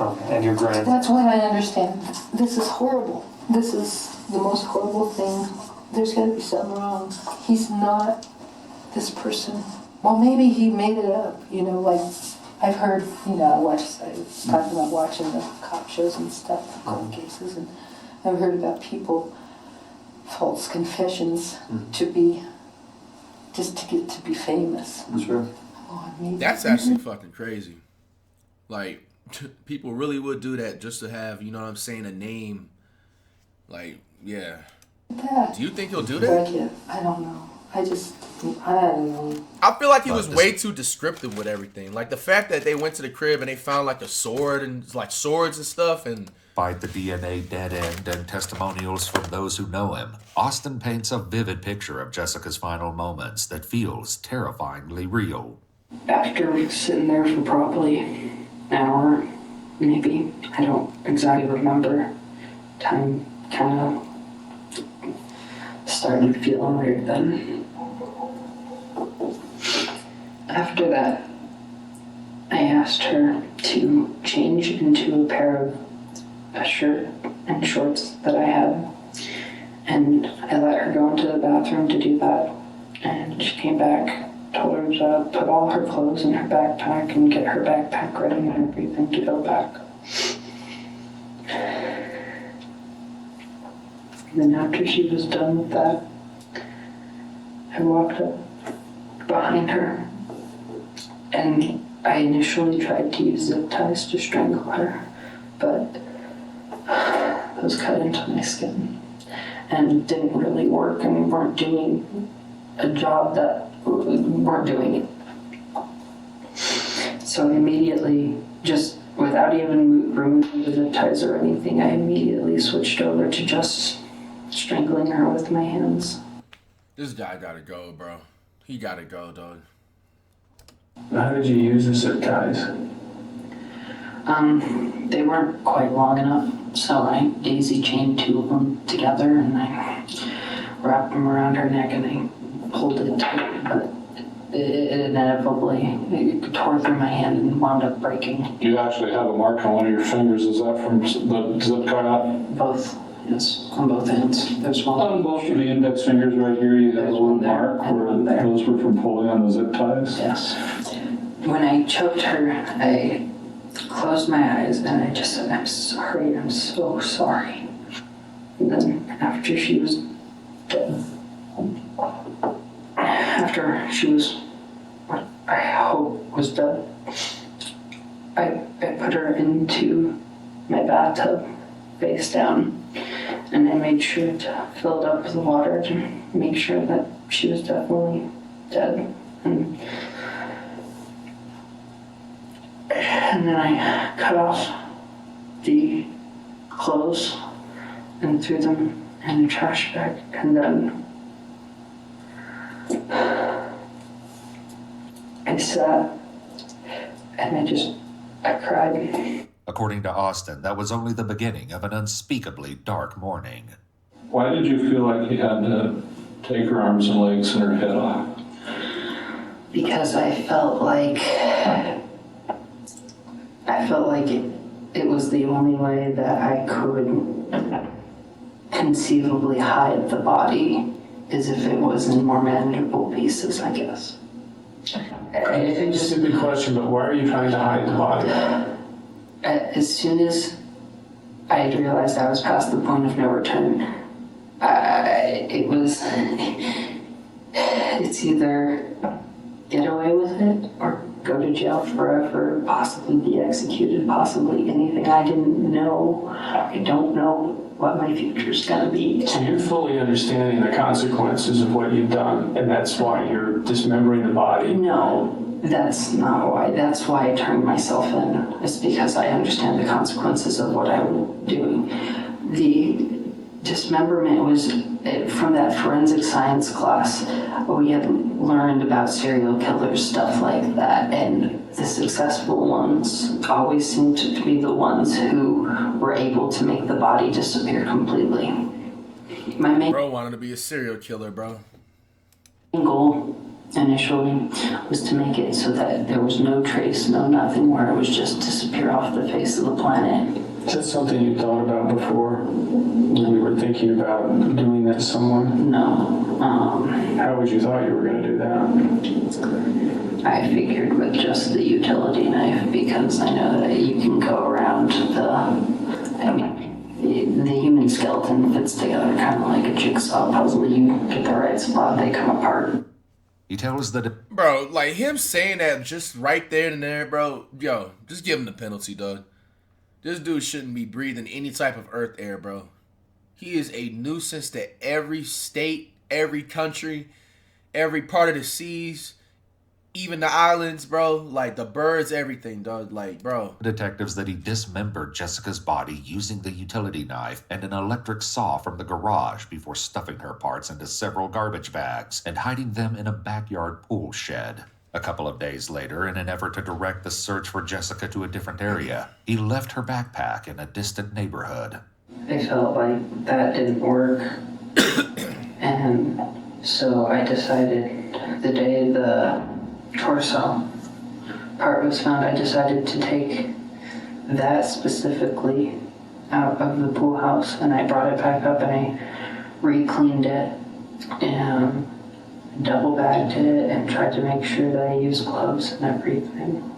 Okay, and your grand... That's what I understand. This is horrible. This is the most horrible thing. There's got to be something wrong. He's not this person. Well, maybe he made it up, like I've heard, I was talking about watching the cop shows and stuff, cold cases, and I've heard about people, false confessions to be, just to get to be famous. Sure. Oh, That's actually fucking crazy. Like, people really would do that just to have, a name. Like, yeah. That. Do you think he'll do that? I don't know. I don't know. I feel like he was way too descriptive with everything. Like the fact that they went to the crib and they found like a sword and like swords and stuff and... Despite the DNA dead end and testimonials from those who know him, Austin paints a vivid picture of Jessica's final moments that feels terrifyingly real. After sitting there for probably an hour, maybe, I don't exactly remember, time kind of started feeling weird then. After that, I asked her to change into a pair of a shirt and shorts that I had And I let her go into the bathroom to do that. And she came back, told her to put all her clothes in her backpack and get her backpack ready and everything to go back. And then after she was done with that, I walked up behind her and I initially tried to use zip ties to strangle her, but those cut into my skin and didn't really work and weren't doing a job that weren't doing it. So I immediately, just without even removing the zip ties or anything, I immediately switched over to just strangling her with my hands. This guy gotta go, bro. He gotta go, dog. How did you use the zip ties? They weren't quite long enough, so I daisy chained two of them together and I wrapped them around her neck and I pulled it tight, but it inevitably tore through my hand and wound up breaking. You actually have a mark on one of your fingers. Is that from the zip tie? Both, yes, on both ends. There's one. On both of the index fingers right here, you have a little mark where those were from pulling on the zip ties? Yes. When I choked her, I closed my eyes and I just said, I'm sorry, I'm so sorry. And then after she was dead, after she was, what I hope was dead, I put her into my bathtub, face down, and I made sure to fill it up with water to make sure that she was definitely dead. And then I cut off the clothes and threw them in a trash bag, and then I sat and I cried. According to Austin, that was only the beginning of an unspeakably dark morning. Why did you feel like you had to take her arms and legs and her head off? Because I felt like it was the only way that I could conceivably hide the body, is if it was in more manageable pieces, I guess. It's a stupid question, but why are you trying to hide the body? As soon as I realized I was past the point of no return, it's either get away with it or go to jail forever, possibly be executed, possibly anything. I didn't know. I don't know what my future's gonna be. So you're fully understanding the consequences of what you've done, and that's why you're dismembering the body? No, that's not why. That's why I turned myself in. It's because I understand the consequences of what I'm doing. The dismemberment was from that forensic science class. We had learned about serial killers, stuff like that, and the successful ones always seemed to be the ones who were able to make the body disappear completely. My main Bro wanted to be a serial killer, bro. goal initially was to make it so that there was no trace, no nothing, where it was just disappear off the face of the planet. Is that something you thought about before? When you were thinking about doing that to someone? No. How would you thought you were going to do that? I figured with just the utility knife, because I know that you can go around the human skeleton fits together kind of like a jigsaw puzzle. You get the right spot, they come apart. He tells the bro, like him saying that just right there and there, bro. Yo, just give him the penalty, dog. This dude shouldn't be breathing any type of earth air, bro. He is a nuisance to every state, every country, every part of the seas, even the islands, bro. Like the birds, everything, dog. Like, bro. detectives that he dismembered Jessica's body using the utility knife and an electric saw from the garage before stuffing her parts into several garbage bags and hiding them in a backyard pool shed. A couple of days later, in an effort to direct the search for Jessica to a different area, he left her backpack in a distant neighborhood. I felt like that didn't work. And so I decided the day the torso part was found, I decided to take that specifically out of the pool house, and I brought it back up and I re-cleaned it and double bagged it and tried to make sure that I used gloves and everything.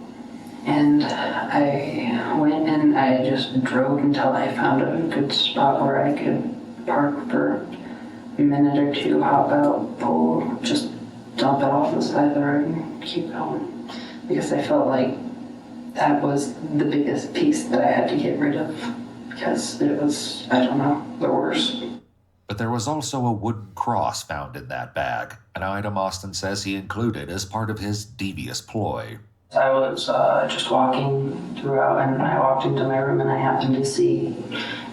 And I went and I just drove until I found a good spot where I could park for a minute or two, hop out, pull, just dump it off the side of the road and keep going. Because I felt like that was the biggest piece that I had to get rid of. Because it was, I don't know, the worst. But there was also a wooden cross found in that bag, an item Austin says he included as part of his devious ploy. I was just walking throughout, and I walked into my room and I happened to see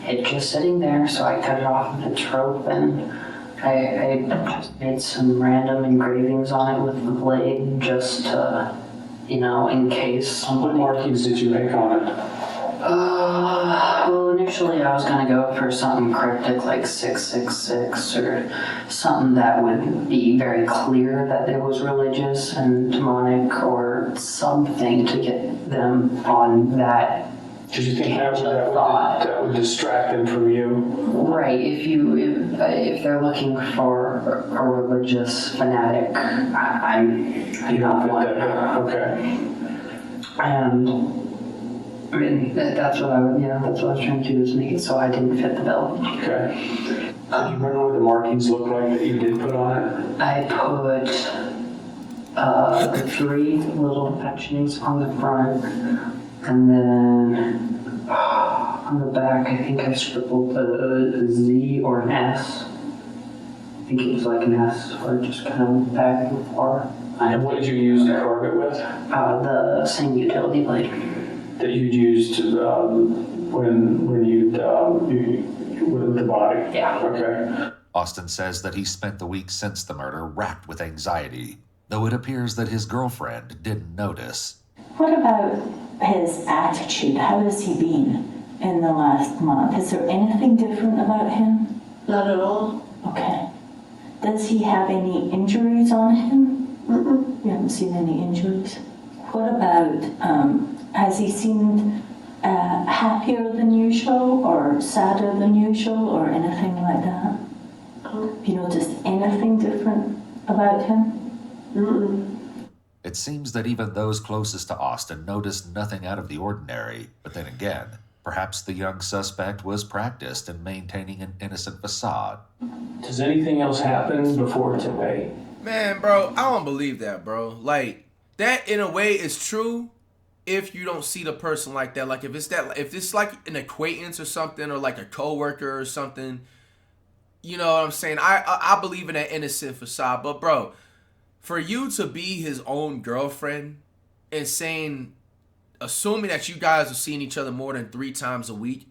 it just sitting there, so I cut it off with a rope and I just made some random engravings on it with the blade just to, you know, in case. What markings did you make on it? Well, initially I was gonna go for something cryptic like 666 or something that would be very clear that it was religious and demonic or something to get them on that. Did you think that would distract them from you? Right. If they're looking for a religious fanatic, I'm not one. Okay. And I mean, that's what I was trying to do, is make it so I didn't fit the bill. Okay. Do you remember what the markings looked like that you did put on it? I put 3 little etchings on the front, and then on the back, I think I scribbled a Z or an S. I think it was like an S, or just kind of back and forth. And what did you use to carve it with? The same utility blade that you'd used when you'd with the body? Yeah. Okay. Austin says that he spent the week since the murder racked with anxiety, though it appears that his girlfriend didn't notice. What about his attitude? How has he been in the last month? Is there anything different about him? Not at all. Okay. Does he have any injuries on him? Mm-mm. You haven't seen any injuries? What about, has he seemed happier than usual or sadder than usual or anything like that? Have you noticed anything different about him? Mm-mm. It seems that even those closest to Austin noticed nothing out of the ordinary, but then again, perhaps the young suspect was practiced in maintaining an innocent facade. Does anything else happen before today? Man, bro, I don't believe that, bro. Like, that in a way is true if you don't see the person like that. Like, if it's like an acquaintance or something, or like a coworker or something, you know what I'm saying? I believe in that innocent facade. But bro, for you to be his own girlfriend and assuming that you guys are seeing each other more than 3 times a week,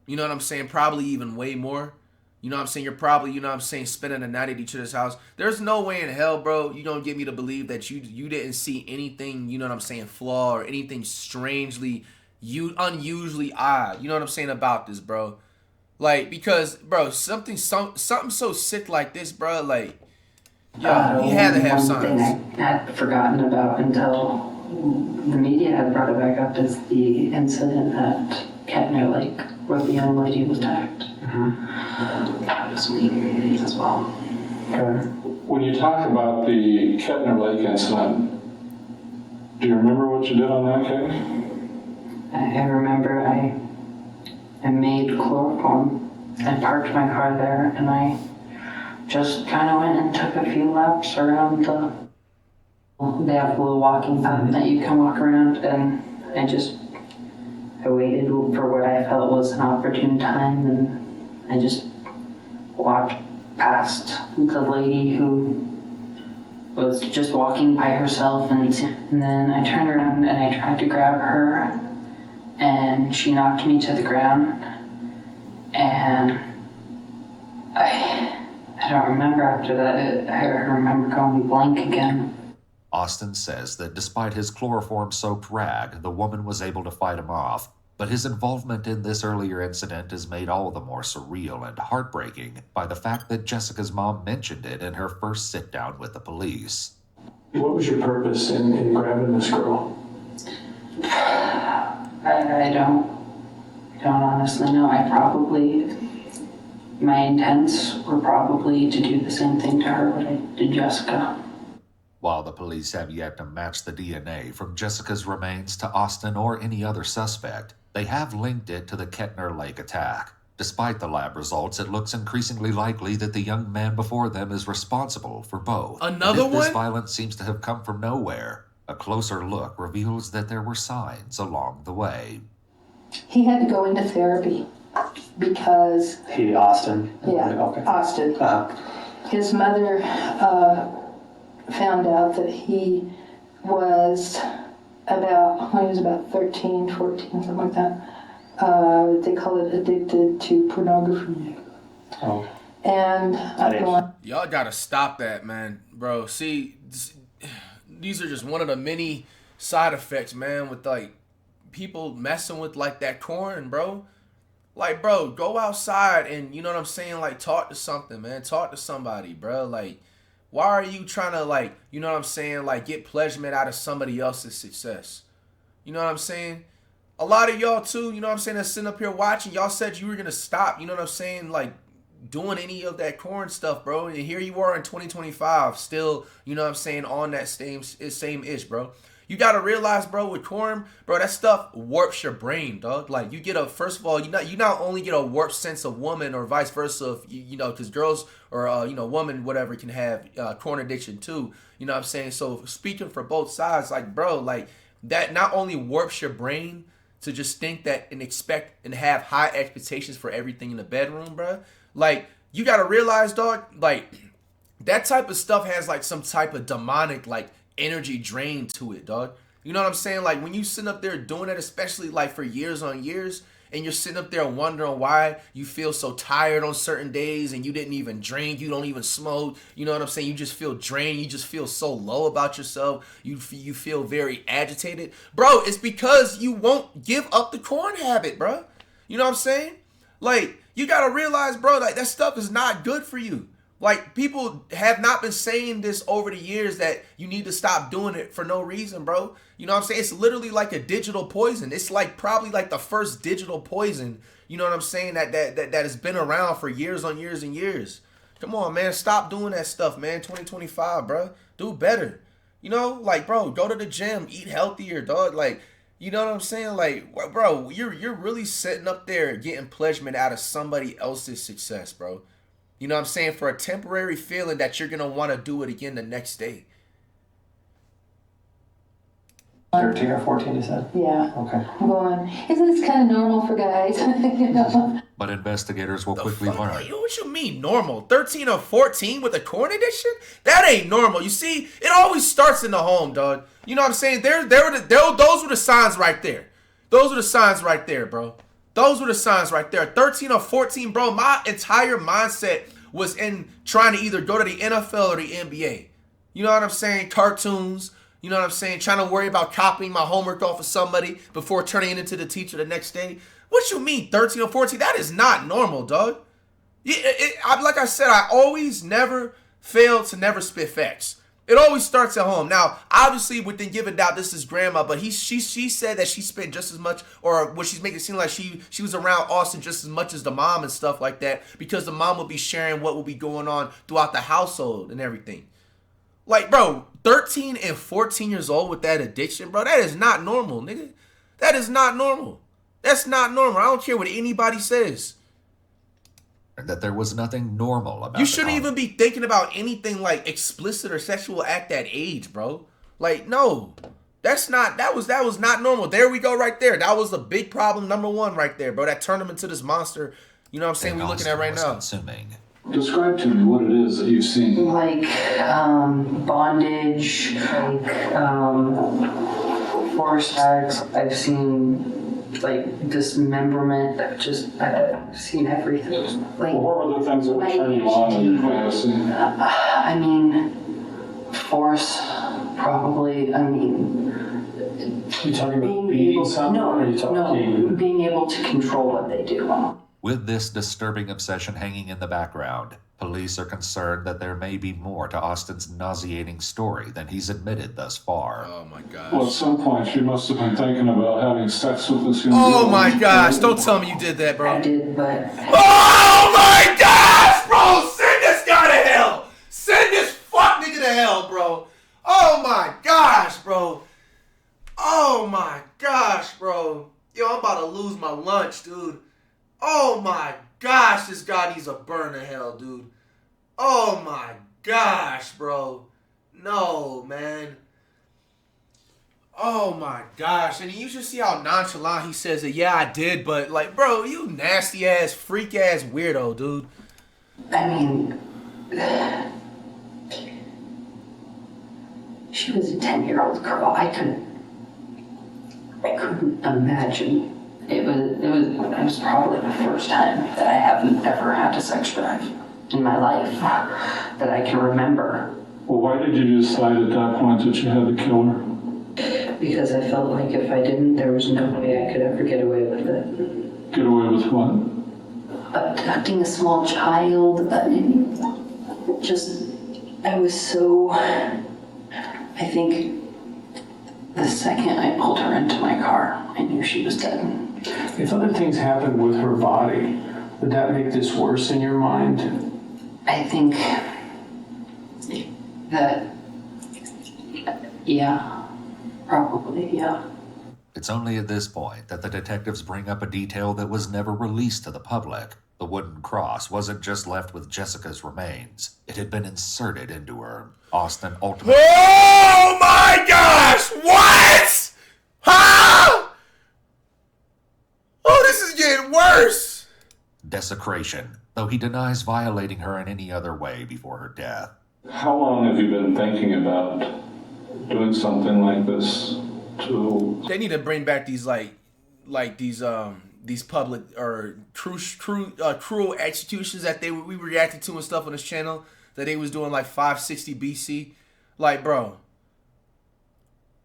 you know what I'm saying? Probably even way more. You know what I'm saying? You're probably, you know what I'm saying, spending a night at each other's house. There's no way in hell, bro, you gonna get me to believe that you didn't see anything, you know what I'm saying, flaw or anything strangely, unusually odd. You know what I'm saying about this, bro? Like, because, bro, something so sick like this, bro, like, yeah, he had to have One thing signs. I had forgotten about until the media had brought it back up is the incident at Kettner Lake where the young lady was attacked. That was me as well. Okay. When you talk about the Kettner Lake incident, do you remember what you did on that case? I remember I made chloroform. I parked my car there and I just kind of went and took a few laps around they have a little walking path that you can walk around, and I waited for what I felt was an opportune time, and I just walked past the lady who was just walking by herself, and then I turned around and I tried to grab her, and she knocked me to the ground, and I don't remember after that. I remember going blank again. Austin says that despite his chloroform-soaked rag, the woman was able to fight him off, but his involvement in this earlier incident is made all the more surreal and heartbreaking by the fact that Jessica's mom mentioned it in her first sit-down with the police. What was your purpose in grabbing this girl? I don't honestly know. I probably my intents were probably to do the same thing to her that I did Jessica. While the police have yet to match the DNA from Jessica's remains to Austin or any other suspect, they have linked it to the Kettner Lake attack. Despite the lab results, it looks increasingly likely that the young man before them is responsible for both. Another And if this one? violence seems to have come from nowhere, a closer look reveals that there were signs along the way. He had to go into therapy because, Austin? yeah, Okay. Austin. His mother found out that he was when he was about 13, 14, something like that. They call it addicted to pornography. Oh. And I'm going, y'all gotta stop that, man, bro. See, these are just one of the many side effects, man, with like people messing with like that corn, bro. Like, bro, go outside and, you know what I'm saying, like, talk to something, man. Talk to somebody, bro. Like, why are you trying to, like, you know what I'm saying, like, get pleasurement out of somebody else's success? You know what I'm saying? A lot of y'all, too, you know what I'm saying, that's sitting up here watching, y'all said you were going to stop, you know what I'm saying, like, doing any of that corn stuff, bro. And here you are in 2025, still, you know what I'm saying, on that same ish, bro. You got to realize, bro, with corn, bro, that stuff warps your brain, dog. Like, you get first of all, you not only get a warped sense of woman or vice versa, if you know, because girls or, women, whatever, can have corn addiction too. You know what I'm saying? So speaking for both sides, like, bro, like, that not only warps your brain to just think that and expect and have high expectations for everything in the bedroom, bro. Like, you got to realize, dog, like, that type of stuff has, like, some type of demonic, like, energy drain to it, dog. You know what I'm saying? Like, when you sit up there doing that, especially like for years on years, and you're sitting up there wondering why you feel so tired on certain days and you didn't even drink, you don't even smoke, you know what I'm saying? You just feel drained, you just feel so low about yourself, you feel very agitated. Bro, it's because you won't give up the corn habit, bro. You know what I'm saying? Like, you gotta realize, bro, like, that stuff is not good for you. Like, people have not been saying this over the years that you need to stop doing it for no reason, bro. You know what I'm saying? It's literally like a digital poison. It's like probably like the first digital poison, you know what I'm saying, that has been around for years on years and years. Come on, man. Stop doing that stuff, man. 2025, bro. Do better. You know, like, bro, go to the gym, eat healthier, dog. Like, you know what I'm saying? Like, bro, you're really sitting up there getting pleasurement out of somebody else's success, bro. You know what I'm saying? For a temporary feeling that you're going to want to do it again the next day. 13 or 14, you said? yeah. Okay. I'm going, isn't this kind of normal for guys? You know? But investigators will quickly learn. What you mean normal? 13 or 14 with a corn addiction? That ain't normal. You see, it always starts in the home, dog. You know what I'm saying? Those were the signs right there. Those were the signs right there, bro. Those were the signs right there. 13 or 14, bro, my entire mindset was in trying to either go to the NFL or the NBA. You know what I'm saying? Cartoons. You know what I'm saying? Trying to worry about copying my homework off of somebody before turning it into the teacher the next day. What you mean, 13 or 14? That is not normal, dog. Like I said, I always never fail to never spit facts. It always starts at home. Now, obviously, within given doubt, this is grandma, but she said that she spent just as much, or what she's making it seem like she was around Austin just as much as the mom and stuff like that, because the mom would be sharing what would be going on throughout the household and everything. Like, bro, 13 and 14 years old with that addiction, bro, that is not normal, nigga. That is not normal. That's not normal. I don't care what anybody says. That there was nothing normal about You shouldn't even be thinking about anything like explicit or sexual at that age, bro. Like, no. That was not normal. There we go right there. That was the big problem number one right there, bro. That turned him into this monster. You know what I'm saying? We're looking at right now. Describe to me what it is that you've seen. Like, bondage, like, forced sex. I've seen, like, dismemberment. I've seen everything. Like, well, what were the things that were turning you on in your fantasy? I mean, force, probably. I mean, you talking about beating someone, or are you talking? Being able to control what they do. With this disturbing obsession hanging in the background, Police are concerned that there may be more to Austin's nauseating story than he's admitted thus far. Oh my gosh. Well, at some point, she must have been thinking about having sex with this young Oh girl. my gosh, don't tell me you did that, bro. I did, but... Oh my gosh, bro! Send this guy to hell! Send this fuck nigga to hell, bro! Oh my gosh, bro! Oh my gosh, bro! Yo, I'm about to lose my lunch, dude. Oh my gosh, this guy needs a burn to hell, dude. Oh my gosh, bro. No, man. Oh my gosh. And you should see how nonchalant he says it. Yeah, I did, but like, bro, you nasty ass, freak ass weirdo, dude. I mean, she was a 10-year-old girl. I couldn't imagine. It was probably the first time that I haven't ever had a sex drive in my life that I can remember. Well, why did you decide at that point that you had to kill her? Because I felt like if I didn't, there was no way I could ever get away with it. Get away with what? Abducting a small child. I was so... I think the second I pulled her into my car, I knew she was dead. If other things happened with her body, would that make this worse in your mind? I think that, yeah, probably, yeah. It's only at this point that the detectives bring up a detail that was never released to the public. The wooden cross wasn't just left with Jessica's remains. It had been inserted into her. Austin ultimately... Oh my gosh! What? Huh? Oh, this is getting worse. Desecration, though he denies violating her in any other way before her death. How long have you been thinking about doing something like this to... They need to bring back these these public or cruel executions that we reacted to and stuff on this channel that they was doing like 560 BC. Like, bro,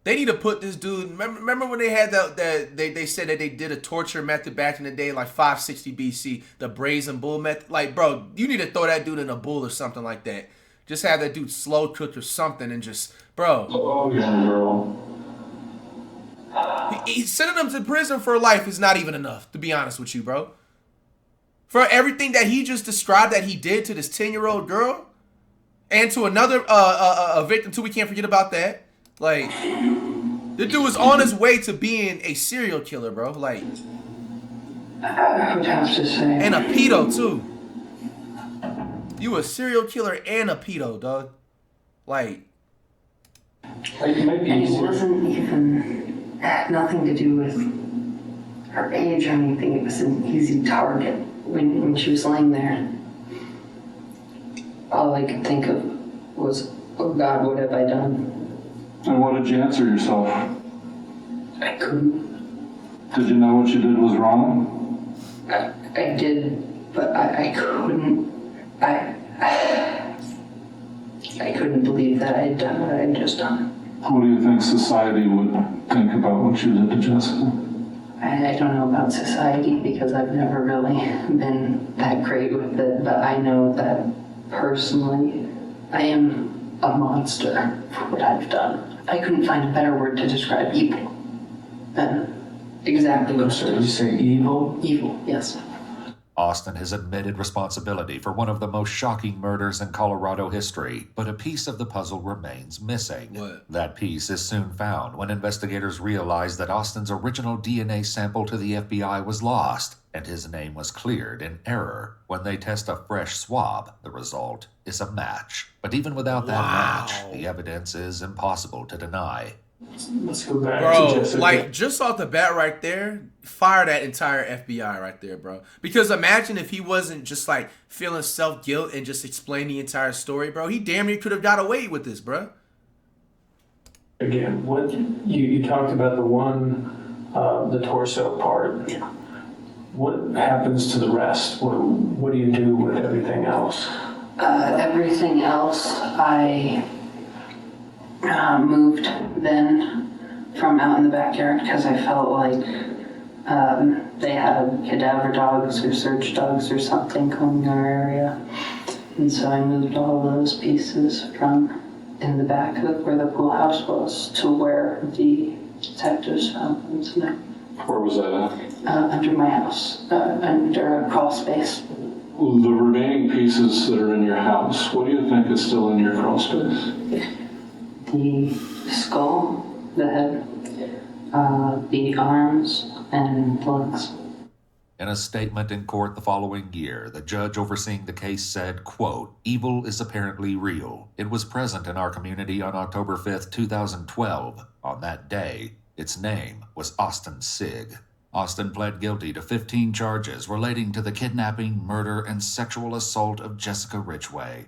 they need to put this dude. Remember when they had they said that they did a torture method back in the day, like 560 BC, the brazen bull method. Like, bro, you need to throw that dude in a bull or something like that. Just have that dude slow cooked or something, and just, bro. Oh, young girl. Sending them to prison for life is not even enough, to be honest with you, bro. For everything that he just described that he did to this 10-year-old girl, and to another a victim too, we can't forget about that. Like, the dude was on his way to being a serial killer, bro. Like, I would have to say. And a pedo too. You a serial killer and a pedo, dog. Like, and it wasn't even nothing to do with her age or anything. It was an easy target when she was laying there. All I could think of was, oh God, what have I done? And what did you answer yourself? I couldn't. Did you know what you did was wrong? I did, but I couldn't. I couldn't believe that I had done what I had just done. What do you think society would think about what you did to Jessica? I don't know about society because I've never really been that great with it, but I know that personally, I am a monster for what I've done. I couldn't find a better word to describe evil than exactly what Did you say evil? Evil, yes. Austin has admitted responsibility for one of the most shocking murders in Colorado history, but a piece of the puzzle remains missing. What? That piece is soon found when investigators realize that Austin's original DNA sample to the FBI was lost, and his name was cleared in error. When they test a fresh swab, the result is a match. But even without that match, the evidence is impossible to deny. Let's go back bro, to Jessica. like, just off the bat right there, fire that entire FBI right there, bro. Because imagine if he wasn't just, like, feeling self-guilt and just explain the entire story, bro. He damn near could have got away with this, bro. Again, what you talked about the torso part. Yeah. What happens to the rest? What do you do with everything else? Everything else, I moved then from out in the backyard because I felt like they had cadaver dogs or search dogs or something combing our area. And so I moved all those pieces from in the back of where the pool house was to where the detectives found them tonight. Where was that at? Under my house, under a crawl space. The remaining pieces that are in your house, what do you think is still in your crawl space? The skull, the head, the arms, and legs. In a statement in court the following year, the judge overseeing the case said, quote, "Evil is apparently real. It was present in our community on October 5th, 2012. On that day, its name was Austin Sigg." Austin pled guilty to 15 charges relating to the kidnapping, murder, and sexual assault of Jessica Ridgway,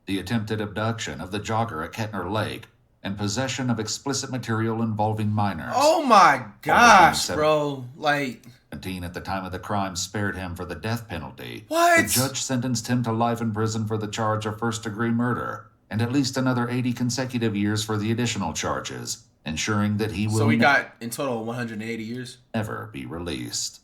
the attempted abduction of the jogger at Kettner Lake, and possession of explicit material involving minors. Oh my gosh, bro. Like, 17 at the time of the crime spared him for the death penalty. What? The judge sentenced him to life in prison for the charge of first-degree murder, and at least another 80 consecutive years for the additional charges, ensuring that he will so we got in total 180 years? Never be released.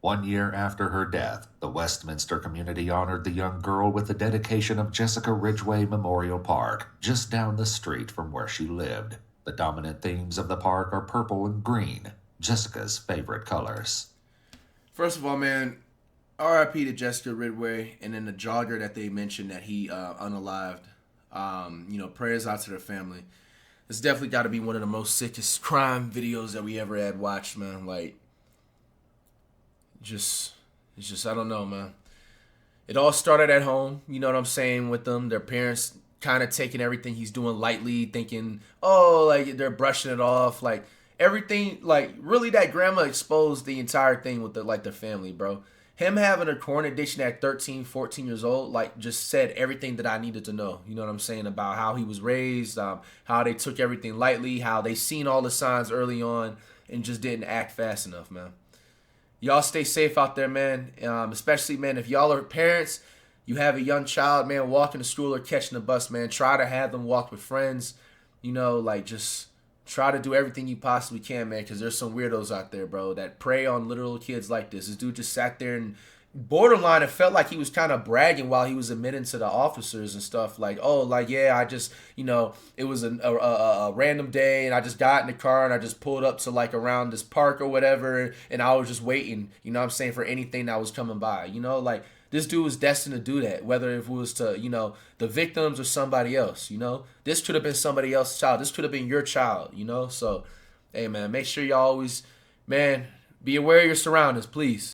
1 year after her death, the Westminster community honored the young girl with the dedication of Jessica Ridgway Memorial Park, just down the street from where she lived. The dominant themes of the park are purple and green, Jessica's favorite colors. First of all, man, RIP to Jessica Ridgway, and then the jogger that they mentioned that he unalived. Prayers out to their family. It's definitely got to be one of the most sickest crime videos that we ever had watched, man. Like, it's just, I don't know, man. It all started at home, you know what I'm saying, with them. Their parents kind of taking everything he's doing lightly, thinking, oh, like, they're brushing it off. Like, everything, like, really that grandma exposed the entire thing with the family, bro. Him having a porn addiction at 13, 14 years old, like, just said everything that I needed to know. You know what I'm saying? About how he was raised, how they took everything lightly, how they seen all the signs early on and just didn't act fast enough, man. Y'all stay safe out there, man. Especially, man, if y'all are parents, you have a young child, man, walking to school or catching the bus, man, try to have them walk with friends. Just try to do everything you possibly can, man, because there's some weirdos out there, bro, that prey on literal kids like this. This dude just sat there and borderline, it felt like he was kind of bragging while he was admitting to the officers and stuff, like, oh, like, yeah, I just, it was a random day, and I just got in the car, and I just pulled up to, like, around this park or whatever, and I was just waiting, you know what I'm saying, for anything that was coming by, like, this dude was destined to do that, whether it was to, the victims or somebody else, This could have been somebody else's child. This could have been your child, So, hey, man, make sure y'all always, man, be aware of your surroundings, please.